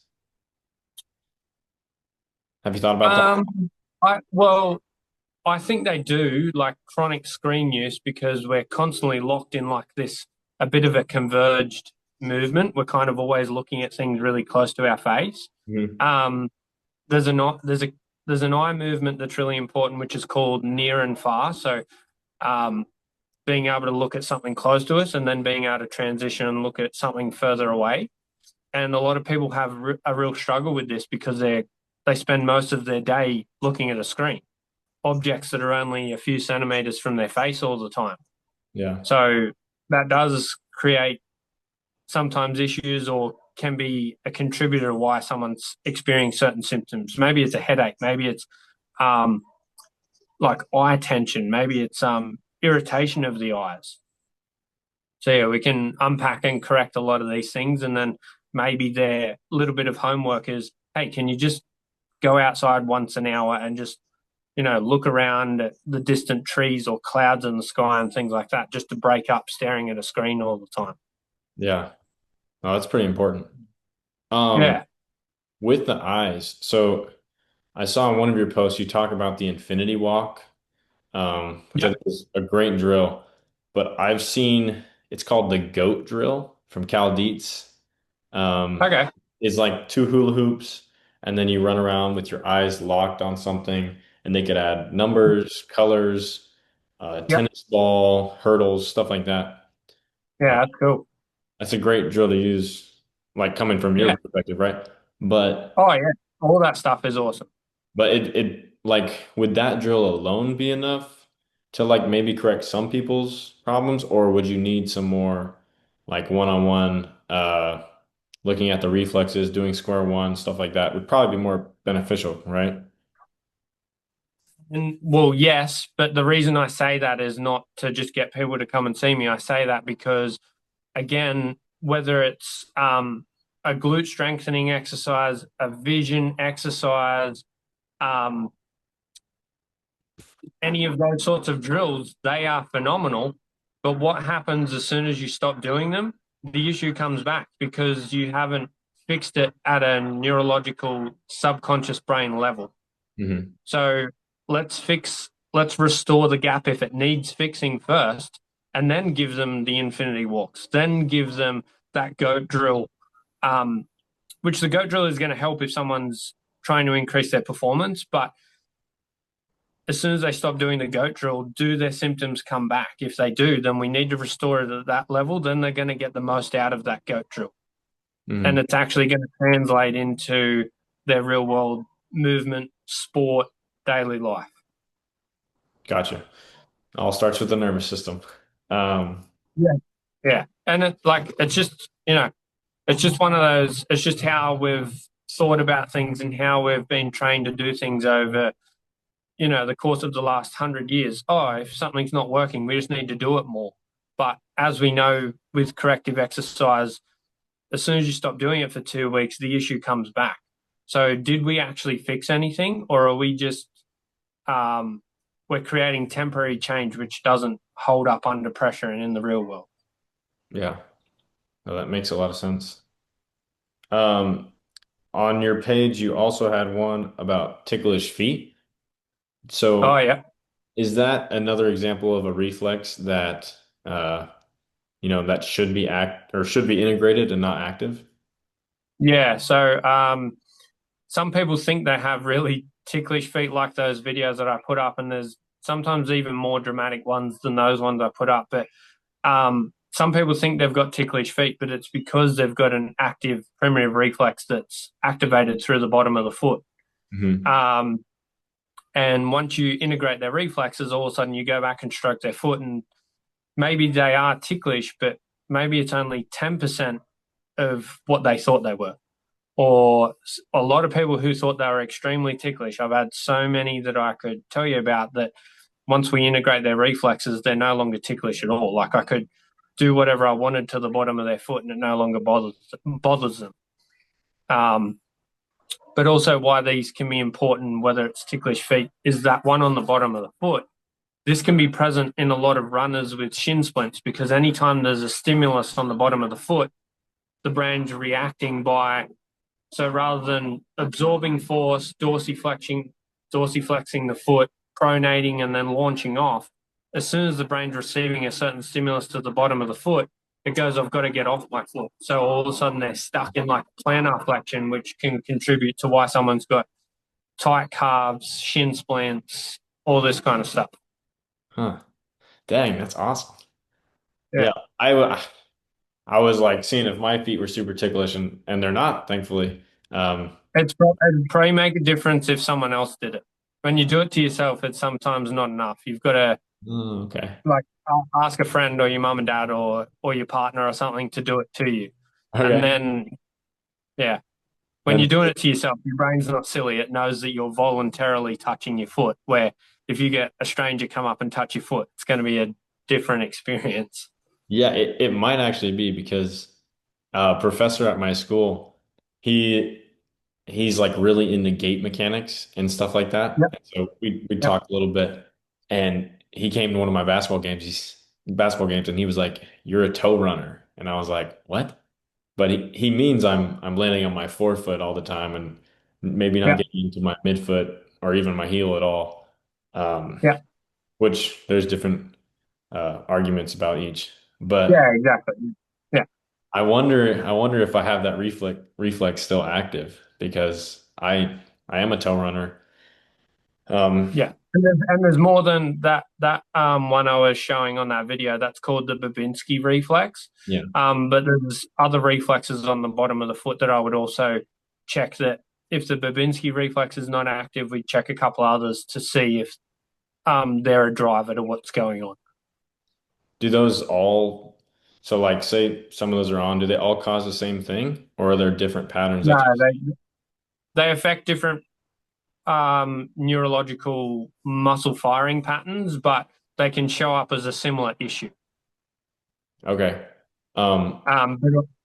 Have you thought about that? Um, well, I think they do, like chronic screen use, because we're constantly locked in like this, a bit of a converged movement. We're kind of always looking at things really close to our face. Hmm. Um, there's a there's an eye movement that's really important, which is called near and far. So, um, being able to look at something close to us and then being able to transition and look at something further away. And a lot of people have a real struggle with this because they spend most of their day looking at a screen, objects that are only a few centimeters from their face all the time. Yeah. So that does create sometimes issues, or can be a contributor to why someone's experiencing certain symptoms. Maybe it's a headache. Maybe it's um, like eye tension. Maybe it's irritation of the eyes. So yeah, we can unpack and correct a lot of these things, and then maybe their little bit of homework is, hey, can you just go outside once an hour and just look around at the distant trees or clouds in the sky and things like that, just to break up staring at a screen all the time. Yeah. Oh, that's pretty important. Um, Yeah. with the eyes, so I saw in one of your posts you talk about the infinity walk, which I Yep. think is a great drill. But I've seen it's called the goat drill from Cal Dietz. Um, Okay. is like two hula hoops, and then you run around with your eyes locked on something, and they could add numbers, colors, Yep. tennis ball, hurdles, stuff like that. Uh, Yeah, that's cool. that's a great drill to use, like coming from your Yeah. perspective, right? But Oh yeah. All that stuff is awesome. but it like would that drill alone be enough to like maybe correct some people's problems, or would you need some more like one-on-one looking at the reflexes, doing square one, stuff like that would probably be more beneficial, right? And well, yes, but the reason I say that is not to just get people to come and see me. I say that because, again, whether it's a glute strengthening exercise, a vision exercise, um, any of those sorts of drills, they are phenomenal. But what happens as soon as you stop doing them? The issue comes back because you haven't fixed it at a neurological subconscious brain level. Hmm. So let's restore the gap if it needs fixing first, and then give them the infinity walks, then give them that goat drill, which the goat drill is going to help if someone's trying to increase their performance. But as soon as they stop doing the goat drill, do their symptoms come back? If they do, then we need to restore it at that level. Then they're going to get the most out of that goat drill. And Hmm. it's actually going to translate into their real world movement, sport, daily life. Gotcha. All starts with the nervous system. Um, Yeah. Yeah. And it's just, it's just one of those, it's just how we've thought about things and how we've been trained to do things over, the course of the last 100 years. Oh, if something's not working, we just need to do it more. But as we know with corrective exercise, as soon as you stop doing it for 2 weeks, the issue comes back. So did we actually fix anything, or are we just we're creating temporary change which doesn't hold up under pressure and in the real world? yeah, no, that makes a lot of sense. Um, on your page, you also had one about ticklish feet. Oh So yeah. is that another example of a reflex that that should be act or should be integrated and not active? Yeah. So some people think they have really ticklish feet, like those videos that I put up, and there's sometimes even more dramatic ones than those ones I put up. But some people think they've got ticklish feet, but it's because they've got an active primitive reflex that's activated through the bottom of the foot. Hmm. Um, and once you integrate their reflexes, all of a sudden you go back and stroke their foot, and maybe they are ticklish, but maybe it's only 10% of what they thought they were. Or a lot of people who thought they were extremely ticklish. I've had so many that I could tell you about that once we integrate their reflexes, they're no longer ticklish at all. Like I could do whatever I wanted to the bottom of their foot and it no longer bothers them. Um, but also why these can be important, whether it's ticklish feet, is that one on the bottom of the foot. This can be present in a lot of runners with shin splints because anytime there's a stimulus on the bottom of the foot, the brain's reacting by, so rather than absorbing force, dorsiflexing the foot, pronating and then launching off, as soon as the brain's receiving a certain stimulus to the bottom of the foot, it goes, I've got to get off my foot. So all of a sudden they're stuck in like plantar flexion, which can contribute to why someone's got tight calves, shin splints, all this kind of stuff. Huh. Dang, that's awesome. Yeah. Yeah, I was like seeing if my feet were super ticklish and they're not, thankfully. It'd probably make a difference if someone else did it. When you do it to yourself, it's sometimes not enough. You've got to Oh, okay. like ask a friend or your mum and dad or your partner or something to do it to you. And Okay. then, yeah, when Then you're doing it to yourself, your brain's not silly. It knows that you're voluntarily touching your foot. Where if you get a stranger come up and touch your foot, it's going to be a different experience. yeah, it might actually be because professor at my school, he he's like really into gait mechanics and stuff like that. Yep. And so we Yep. talked a little bit, and he came to one of my basketball games, and he was like, "You're a toe runner," and I was like, "What?" But he means I'm landing on my forefoot all the time, and maybe not Yep. getting into my midfoot or even my heel at all. Um, Yep. which there's different arguments about each, Yeah. but. Exactly. Yeah. I wonder if I have that reflex still active because I am a toe runner. Um, Yeah. And there's more than that one I was showing on that video. That's called the Babinski reflex. yeah, But there's other reflexes on the bottom of the foot that I would also check that if the Babinski reflex is not active, we check a couple others to see if they're a driver to what's going on. Do those all, so like say some of those are on, do they all cause the same thing or are there different patterns No, that? they affect different neurological muscle firing patterns, but they can show up as a similar issue. Okay. Um,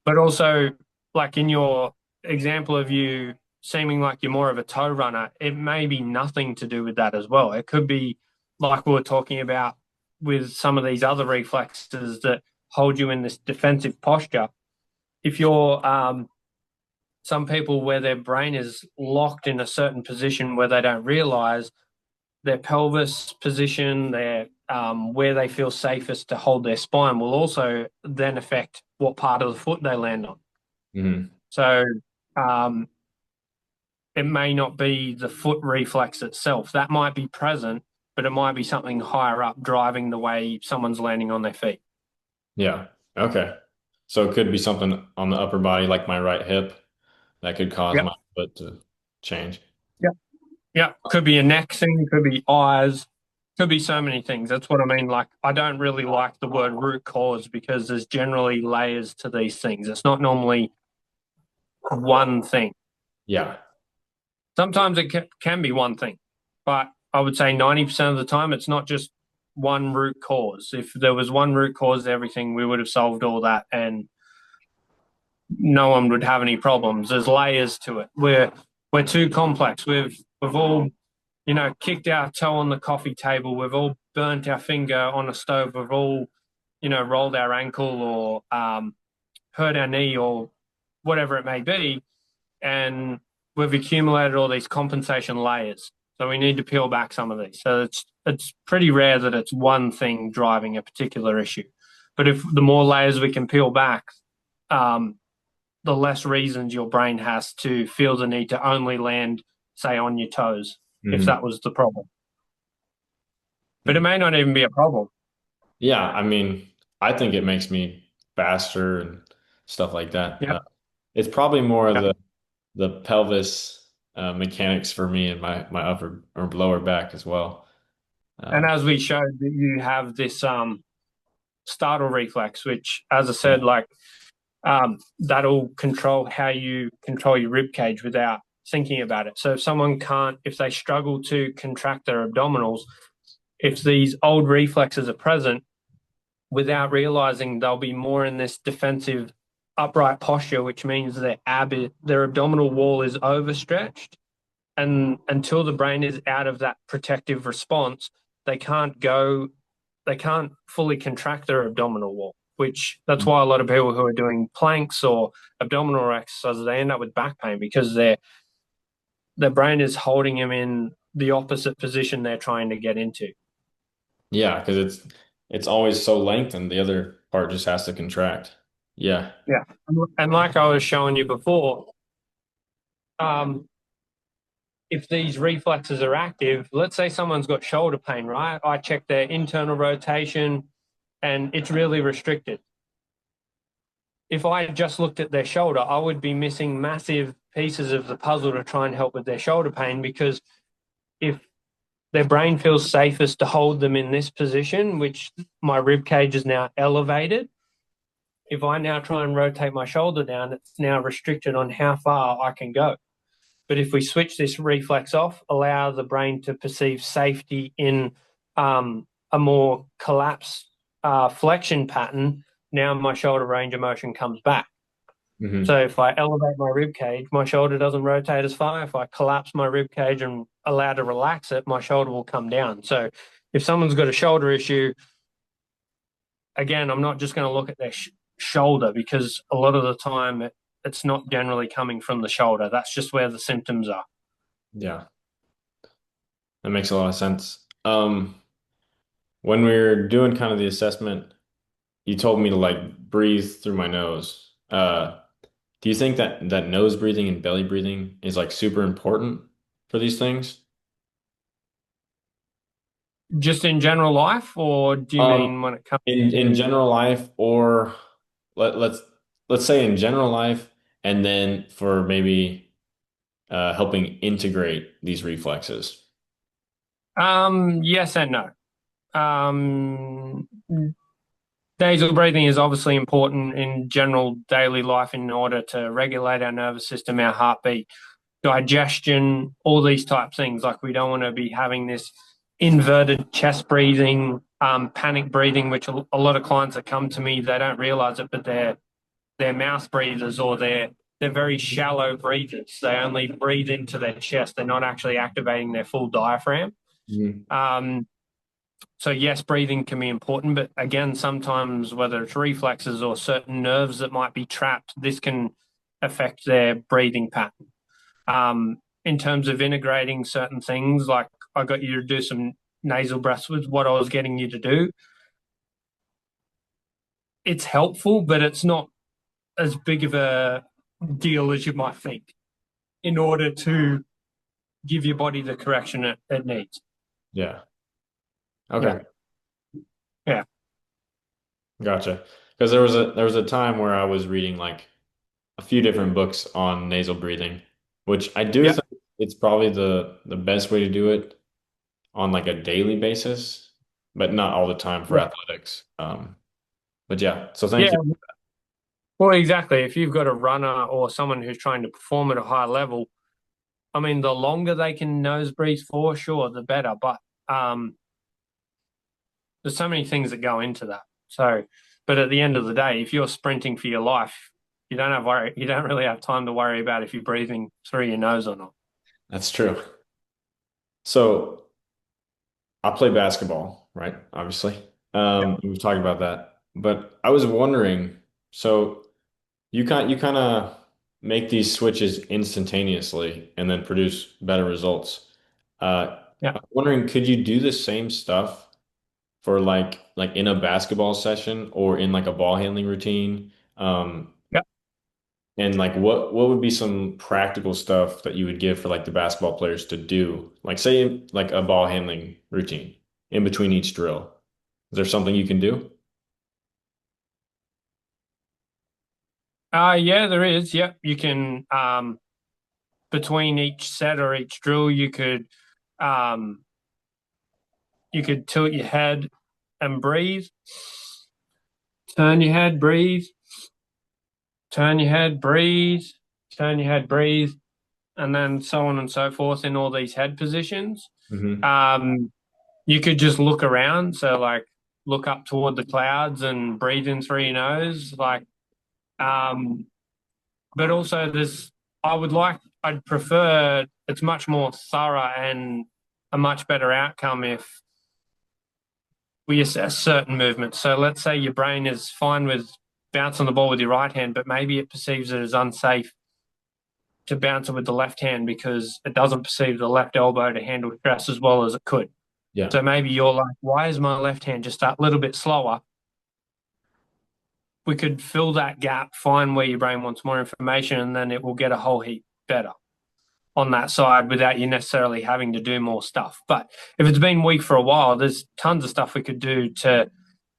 But also, like in your example of you seeming like you're more of a toe runner, it may be nothing to do with that as well. It could be like we were talking about with some of these other reflexes that hold you in this defensive posture. If you're some people where their brain is locked in a certain position where they don't realize their pelvis position, their where they feel safest to hold their spine will also then affect what part of the foot they land on. mhm. So um, it may not be the foot reflex itself. That might be present, but it might be something higher up driving the way someone's landing on their feet. Yeah. Okay. So it could be something on the upper body, like my right hip, that could cause Yep. my foot to change. Yep. Yep. Could be a neck thing, could be eyes, could be so many things. That's what I mean. Like, I don't really like the word root cause because there's generally layers to these things. It's not normally one thing. Yeah. Sometimes it can be one thing, but I would say 90% of the time it's not just one root cause. If there was one root cause to everything, we would have solved all that and no one would have any problems. There's layers to it. We're too complex. We've all, kicked our toe on the coffee table. We've all burnt our finger on a stove. We've all, rolled our ankle or hurt our knee or whatever it may be. And we've accumulated all these compensation layers. So we need to peel back some of these. So it's pretty rare that it's one thing driving a particular issue. But if the more layers we can peel back, um, the less reasons your brain has to feel the need to only land, say, on your toes, if Mhm. that was the problem. But it may not even be a problem. Yeah. I mean, I think it makes me faster and stuff like that. Yeah. It's probably more of Yeah. the pelvis mechanics for me and my upper or lower back as well. And Um, as we showed, that you have this startle reflex, which, as I yeah. said, like that'll control how you control your rib cage without thinking about it. So if someone can't, if they struggle to contract their abdominals, if these old reflexes are present without realizing, they'll be more in this defensive upright posture, which means their abdominal wall is overstretched. And until the brain is out of that protective response, they can't go, they can't fully contract their abdominal wall, which that's why a lot of people who are doing planks or abdominal exercises, they end up with back pain because their brain is holding them in the opposite position they're trying to get into. Yeah, because it's always so lengthened, the other part just has to contract. Yeah. Yeah. And like I was showing you before, um, if these reflexes are active, let's say someone's got shoulder pain, right? I check their internal rotation and it's really restricted. If I just looked at their shoulder, I would be missing massive pieces of the puzzle to try and help with their shoulder pain because if their brain feels safest to hold them in this position, which my rib cage is now elevated, if I now try and rotate my shoulder down, it's now restricted on how far I can go. But if we switch this reflex off, allow the brain to perceive safety in a more collapsed flexion pattern, now my shoulder range of motion comes back. Hmm. So if I elevate my rib cage, my shoulder doesn't rotate as far. If I collapse my rib cage and allow to relax it, my shoulder will come down. So if someone's got a shoulder issue, again, I'm not just going to look at their shoulder because a lot of the time it's not generally coming from the shoulder. That's just where the symptoms are. Yeah, that makes a lot of sense. When we were doing kind of the assessment, you told me to like breathe through my nose. Do you think that nose breathing and belly breathing is like super important for these things? Just in general life, or do you Um, mean when it comes in to general life, or let's say in general life, and then for maybe helping integrate these reflexes. Yes and no. Um, Nasal breathing is obviously important in general daily life in order to regulate our nervous system, our heartbeat, digestion, all these type things. Like we don't want to be having this inverted chest breathing, panic breathing, which a lot of clients that come to me, they don't realize it, but they're mouth breathers or they're very shallow breathers. They only breathe into their chest. They're not actually activating their full diaphragm. Mhm. Um, so yes, breathing can be important, but again, sometimes whether it's reflexes or certain nerves that might be trapped, this can affect their breathing pattern. In terms of integrating certain things, like I got you to do some nasal breaths with what I was getting you to do. It's helpful, but it's not as big of a deal as you might think in order to give your body the correction it needs. Yeah. Yeah. Okay. Yeah. Gotcha. Because there was a time where I was reading like a few different books on nasal breathing, which I do Yeah. think it's probably the best way to do it on like a daily basis, but not all the time for Yeah. athletics. But yeah, so thank Yeah. you. Well, exactly. If you've got a runner or someone who's trying to perform at a high level, I mean, the longer they can nose breathe for, sure, the better. But um, there's so many things that go into that. So, but at the end of the day, if you're sprinting for your life, you don't really have time to worry about if you're breathing through your nose or not. That's true. So I play basketball, right? Obviously. We've talked about that. But I was wondering, so you kind of make these switches instantaneously and then produce better results. Yeah. I'm wondering, could you do the same stuff for like in a basketball session or in like a ball handling routine? Yeah. And like what would be some practical stuff that you would give for like the basketball players to do? Like say like a ball handling routine in between each drill. Is there something you can do? Yeah, there is. Yep. You can, between each set or each drill, um, you could tilt your head and breathe, turn your head, breathe, turn your head, breathe, turn your head, breathe, and then so on and so forth in all these head positions. Hmm. Um, you could just look around. So, like, look up toward the clouds and breathe in through your nose. Um, but also, I'd prefer, it's much more thorough and a much better outcome if we assess certain movements. So, let's say your brain is fine with bouncing the ball with your right hand, but maybe it perceives it as unsafe to bounce it with the left hand because it doesn't perceive the left elbow to handle stress as well as it could. Yeah. So maybe you're like, why is my left hand just a little bit slower? We could fill that gap, find where your brain wants more information, and then it will get a whole heap better on that side without you necessarily having to do more stuff. But if it's been weak for a while, there's tons of stuff we could do to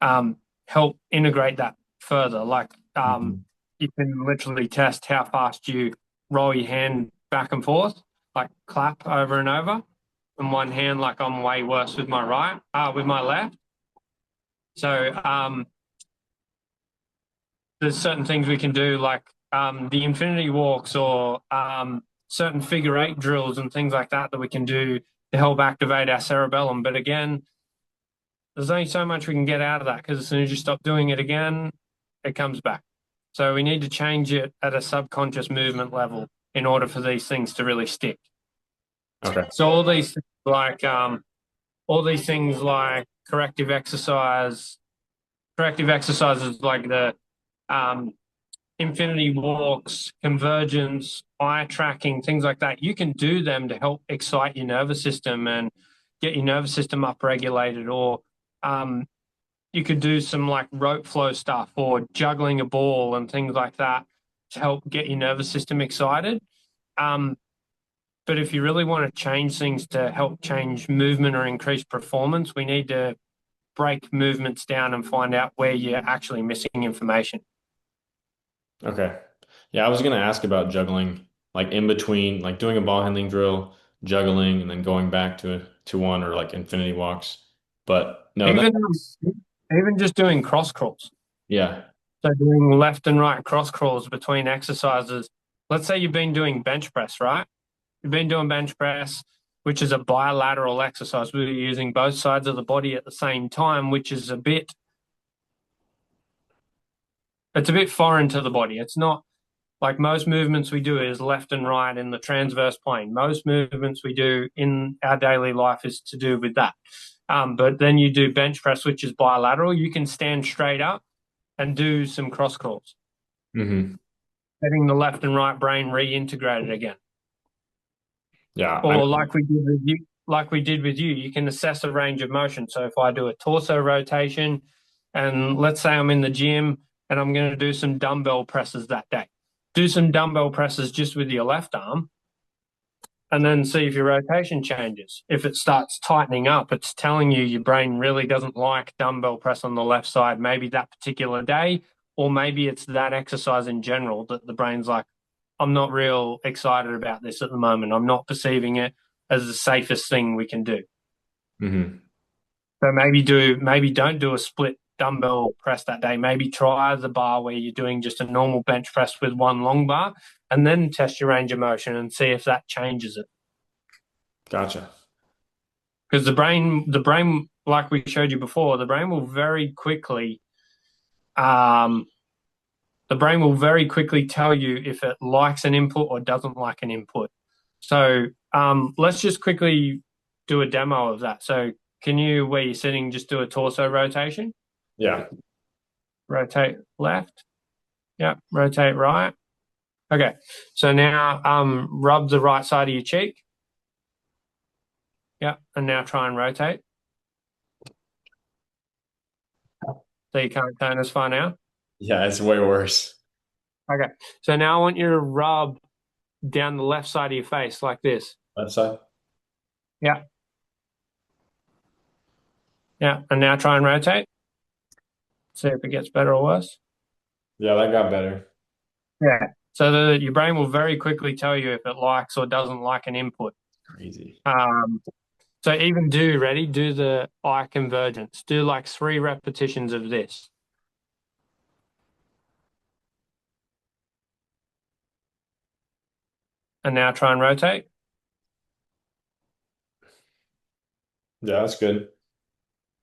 um, help integrate that further. Like Mhm. you can literally test how fast you roll your hand back and forth, like clap over and over. And one hand, like I'm way worse with my with my left. So there's certain things we can do, like the infinity walks or certain figure eight drills and things like that we can do to help activate our cerebellum. But again, there's only so much we can get out of that because as soon as you stop doing it again, it comes back. So we need to change it at a subconscious movement level in order for these things to really stick. Okay. So all these things like corrective exercises like the um, infinity walks, convergence, eye tracking, things like that. You can do them to help excite your nervous system and get your nervous system upregulated. Or um, you could do some like rope flow stuff or juggling a ball and things like that to help get your nervous system excited. Um, but if you really want to change things to help change movement or increase performance, we need to break movements down and find out where you're actually missing information. Okay. Yeah, I was gonna ask about juggling, like in between, like doing a ball handling drill, juggling and then going back to one or like infinity walks. But no, Even even just doing cross crawls. yeah. So doing left and right cross crawls between exercises. Let's say you've been doing bench press, right? You've been doing bench press, which is a bilateral exercise where you're using both sides of the body at the same time, which is it's a bit foreign to the body. It's not like most movements we do is left and right in the transverse plane. Most movements we do in our daily life is to do with that. But then you do bench press, which is bilateral. You can stand straight up and do some cross crawls, Hmm. getting the left and right brain reintegrated again. Yeah. I Or mean, like we did with you, you can assess a range of motion. So if I do a torso rotation, and let's say I'm in the gym and I'm going to do some dumbbell presses that day, do some dumbbell presses just with your left arm, and then see if your rotation changes. If it starts tightening up, it's telling you your brain really doesn't like dumbbell press on the left side, maybe that particular day, or maybe it's that exercise in general that the brain's like, I'm not real excited about this at the moment. I'm not perceiving it as the safest thing we can do. hmm. So maybe don't do a split dumbbell press that day. Maybe try the bar where you're doing just a normal bench press with one long bar and then test your range of motion and see if that changes it. Gotcha. Because the brain, like we showed you before, um, the brain will very quickly tell you if it likes an input or doesn't like an input. So let's just quickly do a demo of that. So can you, where you're sitting, just do a torso rotation? Yeah. Rotate left. Yep. Rotate right. Okay. So now rub the right side of your cheek. Yep. And now try and rotate. So you can't turn as far now. Yeah, it's way worse. Okay. So now I want you to rub down the left side of your face like this. Left side. Yeah. Yeah. And now try and rotate. See if it gets better or worse. Yeah, that got better. Yeah. So your brain will very quickly tell you if it likes or doesn't like an input. Crazy. Um, so even do the eye convergence. Do like 3 repetitions of this. And now try and rotate. Yeah, that's good.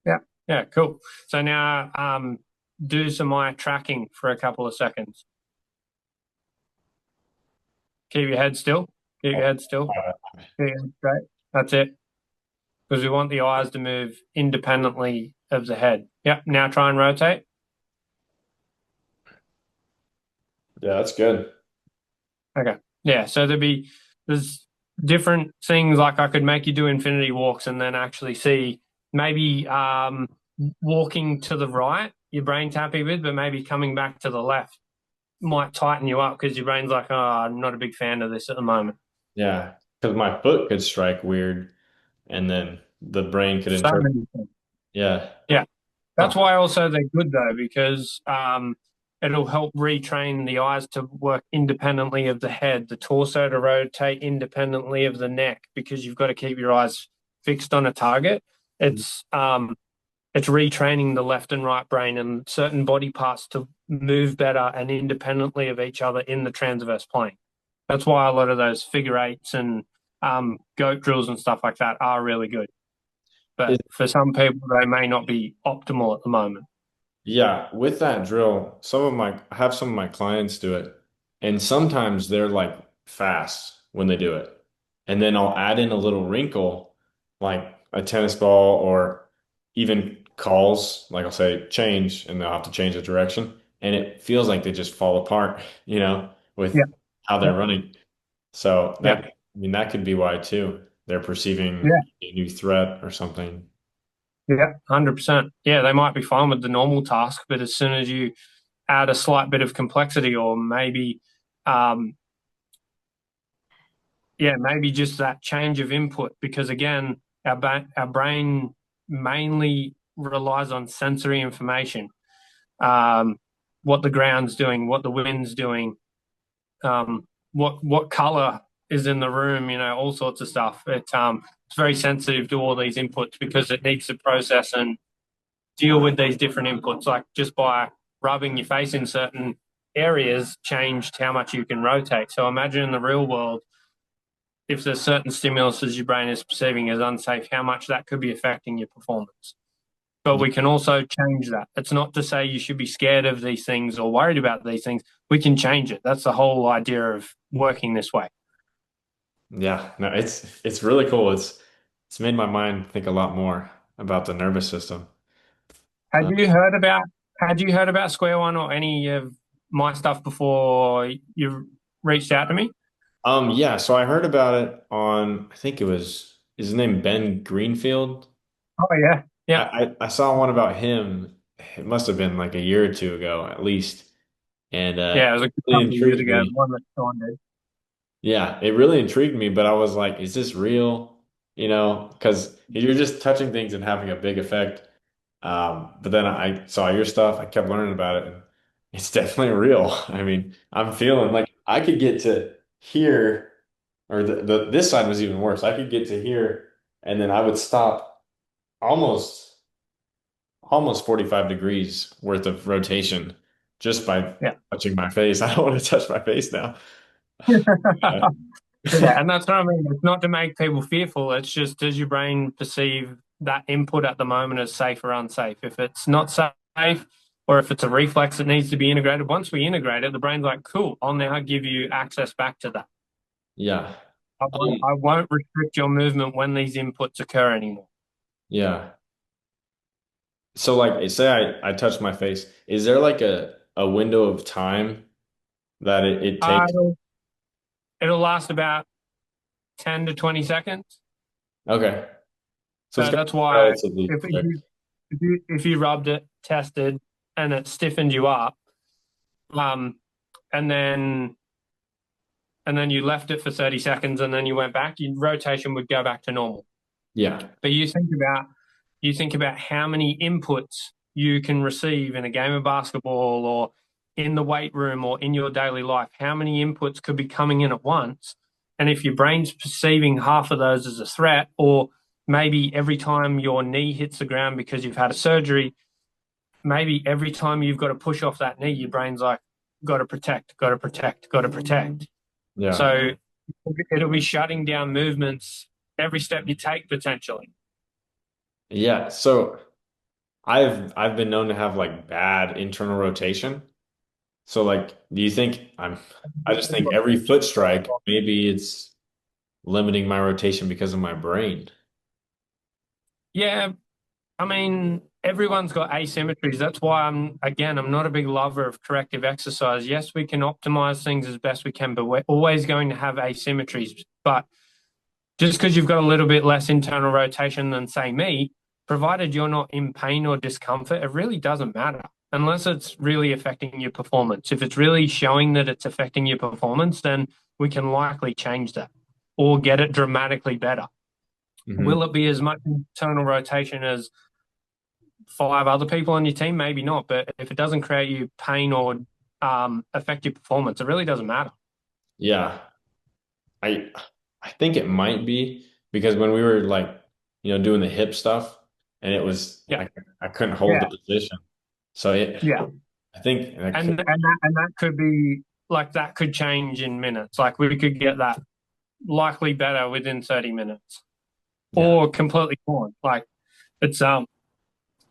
Yeah. Yeah, cool. So now do some eye tracking for a couple of seconds. Keep your head still. Keep your head still. Keep your head straight. That's it. Because we want the eyes to move independently of the head. Yep. Now try and rotate. Yeah, that's good. Okay. Yeah. So there's different things like I could make you do infinity walks and then actually see maybe walking to the right, your brain's happy with, but maybe coming back to the left might tighten you up because your brain's like, oh, I'm not a big fan of this at the moment. Yeah, because my foot could strike weird, and then the brain could So interpret. many things. Yeah. Yeah. Huh. That's why also they're good though, because it'll help retrain the eyes to work independently of the head, the torso to rotate independently of the neck, because you've got to keep your eyes fixed on a target. It's retraining the left and right brain and certain body parts to move better and independently of each other in the transverse plane. That's why a lot of those figure eights and goat drills and stuff like that are really good. But for some people, they may not be optimal at the moment. Yeah, with that drill, I have some of my clients do it, and sometimes they're like fast when they do it. And then I'll add in a little wrinkle, like a tennis ball or even calls, like I'll say change, and they'll have to change the direction. And it feels like they just fall apart, with Yeah, how yeah, they're running. So yeah, that could be why too. They're perceiving yeah, a new threat or something. yeah, 100%. Yeah, they might be fine with the normal task, but as soon as you add a slight bit of complexity, or um, maybe just that change of input, because again, our brain mainly relies on sensory information. Um, what the ground's doing, what the wind's doing, what color is in the room, all sorts of stuff. It's very sensitive to all these inputs because it needs to process and deal with these different inputs. Like just by rubbing your face in certain areas changed how much you can rotate. So imagine in the real world, if there's certain stimuluses your brain is perceiving as unsafe, how much that could be affecting your performance. But we can also change that. It's not to say you should be scared of these things or worried about these things. We can change it. That's the whole idea of working this way. Yeah, no, it's really cool. It's made my mind think a lot more about the nervous system. Had Uh, you heard about had you heard about Square One or any of my stuff before you reached out to me? yeah, so I heard about it on, I think it was, is his name Ben Greenfield? Oh yeah. I, Yeah. I saw one about him. It must have been like a year or two ago at least, and Yeah, it was a really couple of years intrigued ago, me. one that Sean did. Yeah, it really intrigued me, but I was like, is this real? Because you're just touching things and having a big effect. But then I saw your stuff, I kept learning about it, and it's definitely real. I mean, I'm feeling like I could get to here, or this side was even worse. I could get to here, and then I would stop almost almost 45 degrees worth of rotation just by Yeah. touching my face. I don't want to touch my face now. Uh, Yeah, and that's what I mean. It's not to make people fearful. It's just, does your brain perceive that input at the moment as safe or unsafe? If it's not safe, or if it's a reflex that needs to be integrated, once we integrate it, the brain's like, cool, I'll now give you access back to that. yeah. I won't restrict your movement when these inputs occur anymore. Yeah. So like say I touch my face, is there like a window of time that it Uh, takes? it'll, it'll last about 10 to 20 seconds. Okay. So it's So got that's why relatively if quick. you rubbed it, tested, and it stiffened you up, um, and then you left it for 30 seconds and then you went back, your rotation would go back to normal. Yeah. But you think about how many inputs you can receive in a game of basketball or in the weight room or in your daily life, how many inputs could be coming in at once. And if your brain's perceiving half of those as a threat, or maybe every time your knee hits the ground because you've had a surgery, maybe every time you've got to push off that knee, your brain's like, got to protect, got to protect, got to protect. Yeah. So it'll be shutting down movements every step you take potentially. Yeah. So I've been known to have like bad internal rotation. So like, do you think I just think every foot strike, maybe it's limiting my rotation because of my brain. Yeah, I mean, everyone's got asymmetries. That's why I'm not a big lover of corrective exercise. Yes, we can optimize things as best we can, but we're always going to have asymmetries. But just because you've got a little bit less internal rotation than, say, me, provided you're not in pain or discomfort, it really doesn't matter unless it's really affecting your performance. If it's really showing that it's affecting your performance, then we can likely change that or get it dramatically better. Hmm. Will it be as much internal rotation as five other people on your team? Maybe not. But if it doesn't create you pain or affect your performance, it really doesn't matter. Yeah, I I think it might be because when we were like, doing the hip stuff and it was Yeah. I couldn't hold the Yeah. position. So Yeah. I think that could, And that could be like, that could change in minutes. Like we could get that likely better within 30 minutes yeah. or completely gone. Like it's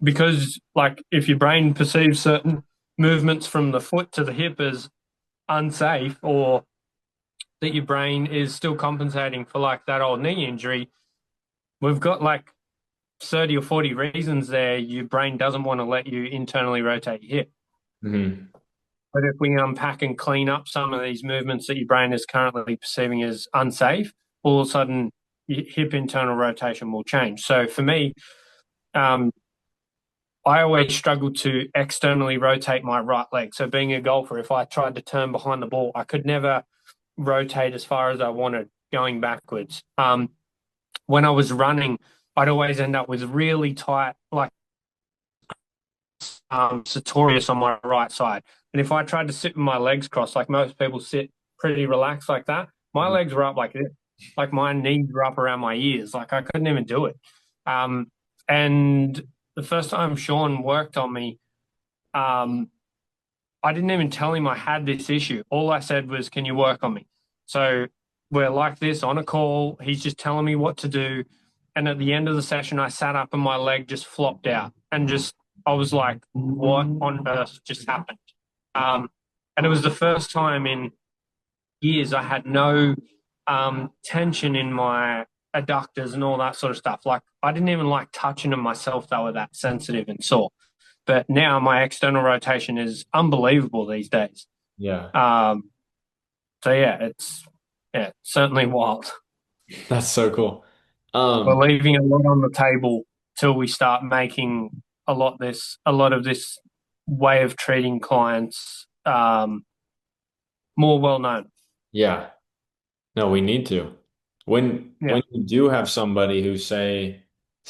because like if your brain perceives certain movements from the foot to the hip as unsafe, or that your brain is still compensating for like that old knee injury, we've got like 30 or 40 reasons there your brain doesn't want to let you internally rotate your hip. Hmm. But if we unpack and clean up some of these movements that your brain is currently perceiving as unsafe, all of a sudden your hip internal rotation will change. So for me, um, I always struggle to externally rotate my right leg. So being a golfer, if I tried to turn behind the ball, I could never rotate as far as I wanted going backwards. When I was running, I'd always end up with really tight, like sartorius on my right side. And if I tried to sit with my legs crossed, like most people sit pretty relaxed like that, My Mhm. legs were up like this, like my knees were up around my ears. Like I couldn't even do it. Um, and the first time Sean worked on me, um, I didn't even tell him I had this issue. All I said was, "Can you work on me?" So we're like this on a call. He's just telling me what to do. And at the end of the session, I sat up and my leg just flopped out. And just, I was like, what on earth just happened? And it was the first time in years I had no tension in my adductors and all that sort of stuff. Like, I didn't even like touching them myself. They were that sensitive and sore. But now my external rotation is unbelievable these days. Yeah, Um, so yeah, it's certainly wild. that's so cool. We're Um, leaving a lot on the table till we start making a lot of this way of treating clients more well known. yeah. No, we need to. Yeah. When you do have somebody who say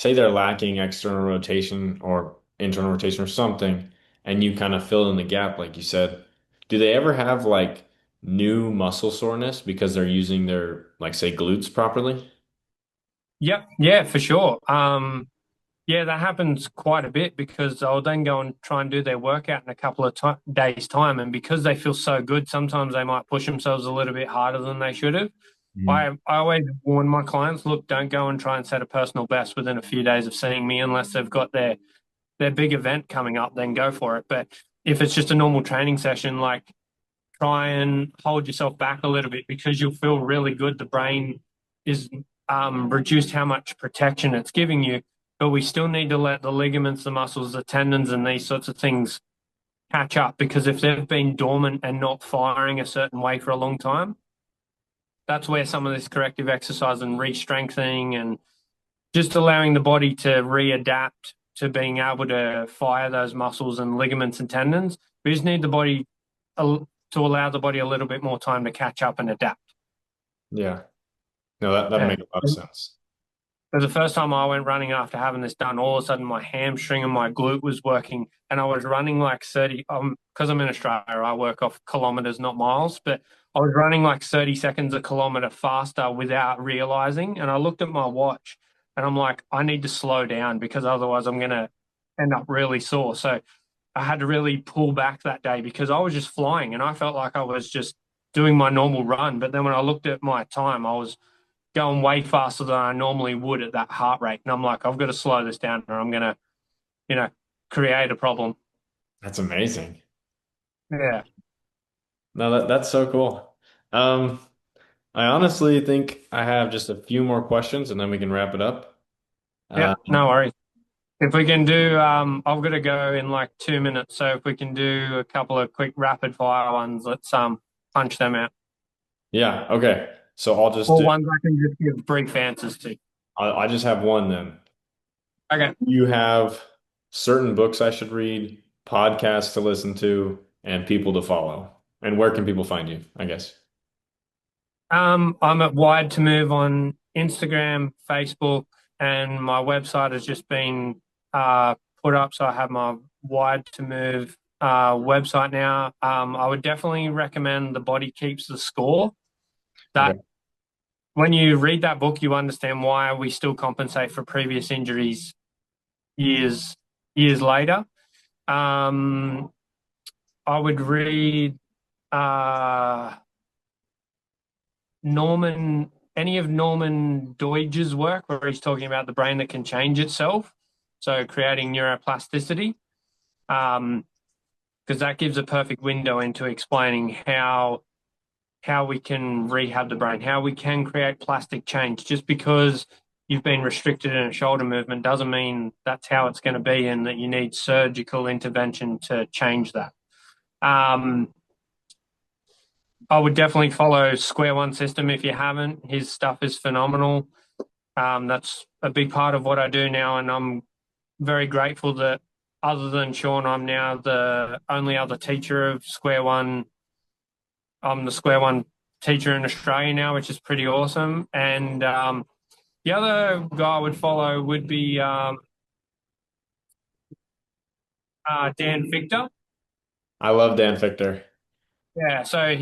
they're lacking external rotation or internal rotation or something, and you kind of fill in the gap, like you said, do they ever have like new muscle soreness because they're using their like say glutes properly? Yep. Yeah, for sure. Yeah, that happens quite a bit because I'll then go and try and do their workout in a couple of days' time. And because they feel so good, sometimes they might push themselves a little bit harder than they should have. Mhm. I always warn my clients, look, don't go and try and set a personal best within a few days of seeing me unless they've got their big event coming up, then go for it. But if it's just a normal training session, like try and hold yourself back a little bit because you'll feel really good. The brain is reduced how much protection it's giving you, but we still need to let the ligaments, the muscles, the tendons, and these sorts of things catch up because if they've been dormant and not firing a certain way for a long time, that's where some of this corrective exercise and re-strengthening and just allowing the body to readapt to being able to fire those muscles and ligaments and tendons. We just need the body to allow the body a little bit more time to catch up and adapt. Yeah. No, that Yeah. makes a lot of sense. So the first time I went running after having this done, all of a sudden my hamstring and my glute was working, and I was running like 30. Because I'm in Australia, I work off kilometers, not miles, but I was running like 30 seconds a kilometer faster without realizing. And I looked at my watch, and I'm like, I need to slow down because otherwise I'm gonna end up really sore. So I had to really pull back that day because I was just flying, and I felt like I was just doing my normal run. But then when I looked at my time, I was going way faster than I normally would at that heart rate. And I'm like, I've got to slow this down or I'm going to, you know, create a problem. That's amazing. Yeah. No, that's so cool. Um, I honestly think I have just a few more questions and then we can wrap it up. Yeah. Uh, No worries. If we can do, I've got to go in like 2 minutes. So if we can do a couple of quick rapid fire ones, let's punch them out. yeah, okay. So I'll just Or do, ones I can just give brief answers to. I just have one then. Okay. You have certain books I should read, podcasts to listen to, and people to follow. And where can people find you, I guess? I'm at Wide to Move on Instagram, Facebook, and my website has just been uh, put up. So I have my Wide to Move website now. I would definitely recommend The Body Keeps the Score. That Okay. when you read that book, you understand why we still compensate for previous injuries years years later. Um, I would read uh, any of Norman Doidge's work where he's talking about the brain that can change itself. So creating neuroplasticity, because that gives a perfect window into explaining how we can rehab the brain, how we can create plastic change. Just because you've been restricted in a shoulder movement doesn't mean that's how it's going to be and that you need surgical intervention to change that. Um, I would definitely follow Square One System if you haven't. His stuff is phenomenal. That's a big part of what I do now, and I'm very grateful that other than Sean, I'm now the only other teacher of Square One. I'm the Square One teacher in Australia now, which is pretty awesome. And the other guy I would follow would be Dan Victor. I love Dan Victor. Yeah, so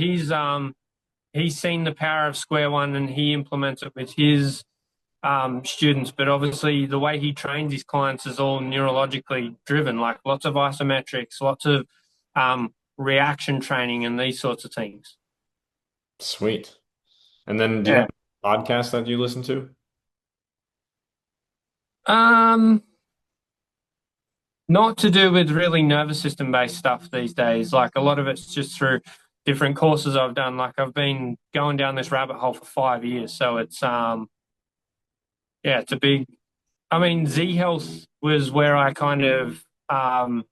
he's seen the power of square one and he implements it with his students. But obviously, the way he trains his clients is all neurologically driven, like lots of isometrics, lots of reaction training, and these sorts of things. Sweet. And then do you Yeah. have a podcast that you listen to? Um, Not to do with really nervous system based stuff these days. Like a lot of it's just through different courses I've done. Like I've been going down this rabbit hole for 5 years. So it's yeah, it's a big I mean, Z Health was where I kind of I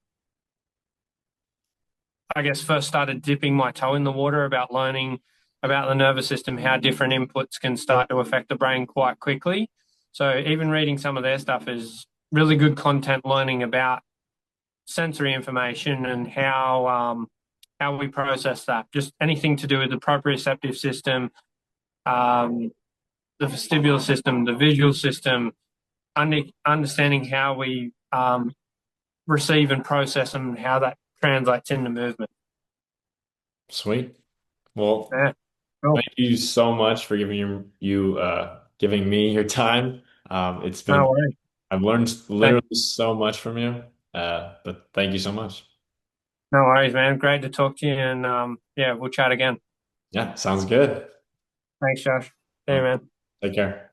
guess first started dipping my toe in the water about learning about the nervous system, how different inputs can start to affect the brain quite quickly. So even reading some of their stuff is really good content learning about sensory information and how we process that. Just anything to do with the proprioceptive system, um, the vestibular system, the visual system, understanding how we receive and process them, and how that translates into movement. Sweet. Well, Yeah, cool. thank you so much for giving me your time. It's been No worries. I've learned Thank- literally so much from you. But thank you so much. No worries, man. Great to talk to you, and yeah, we'll chat again. Yeah, sounds good. Thanks, Josh. See All you, right, man. take care.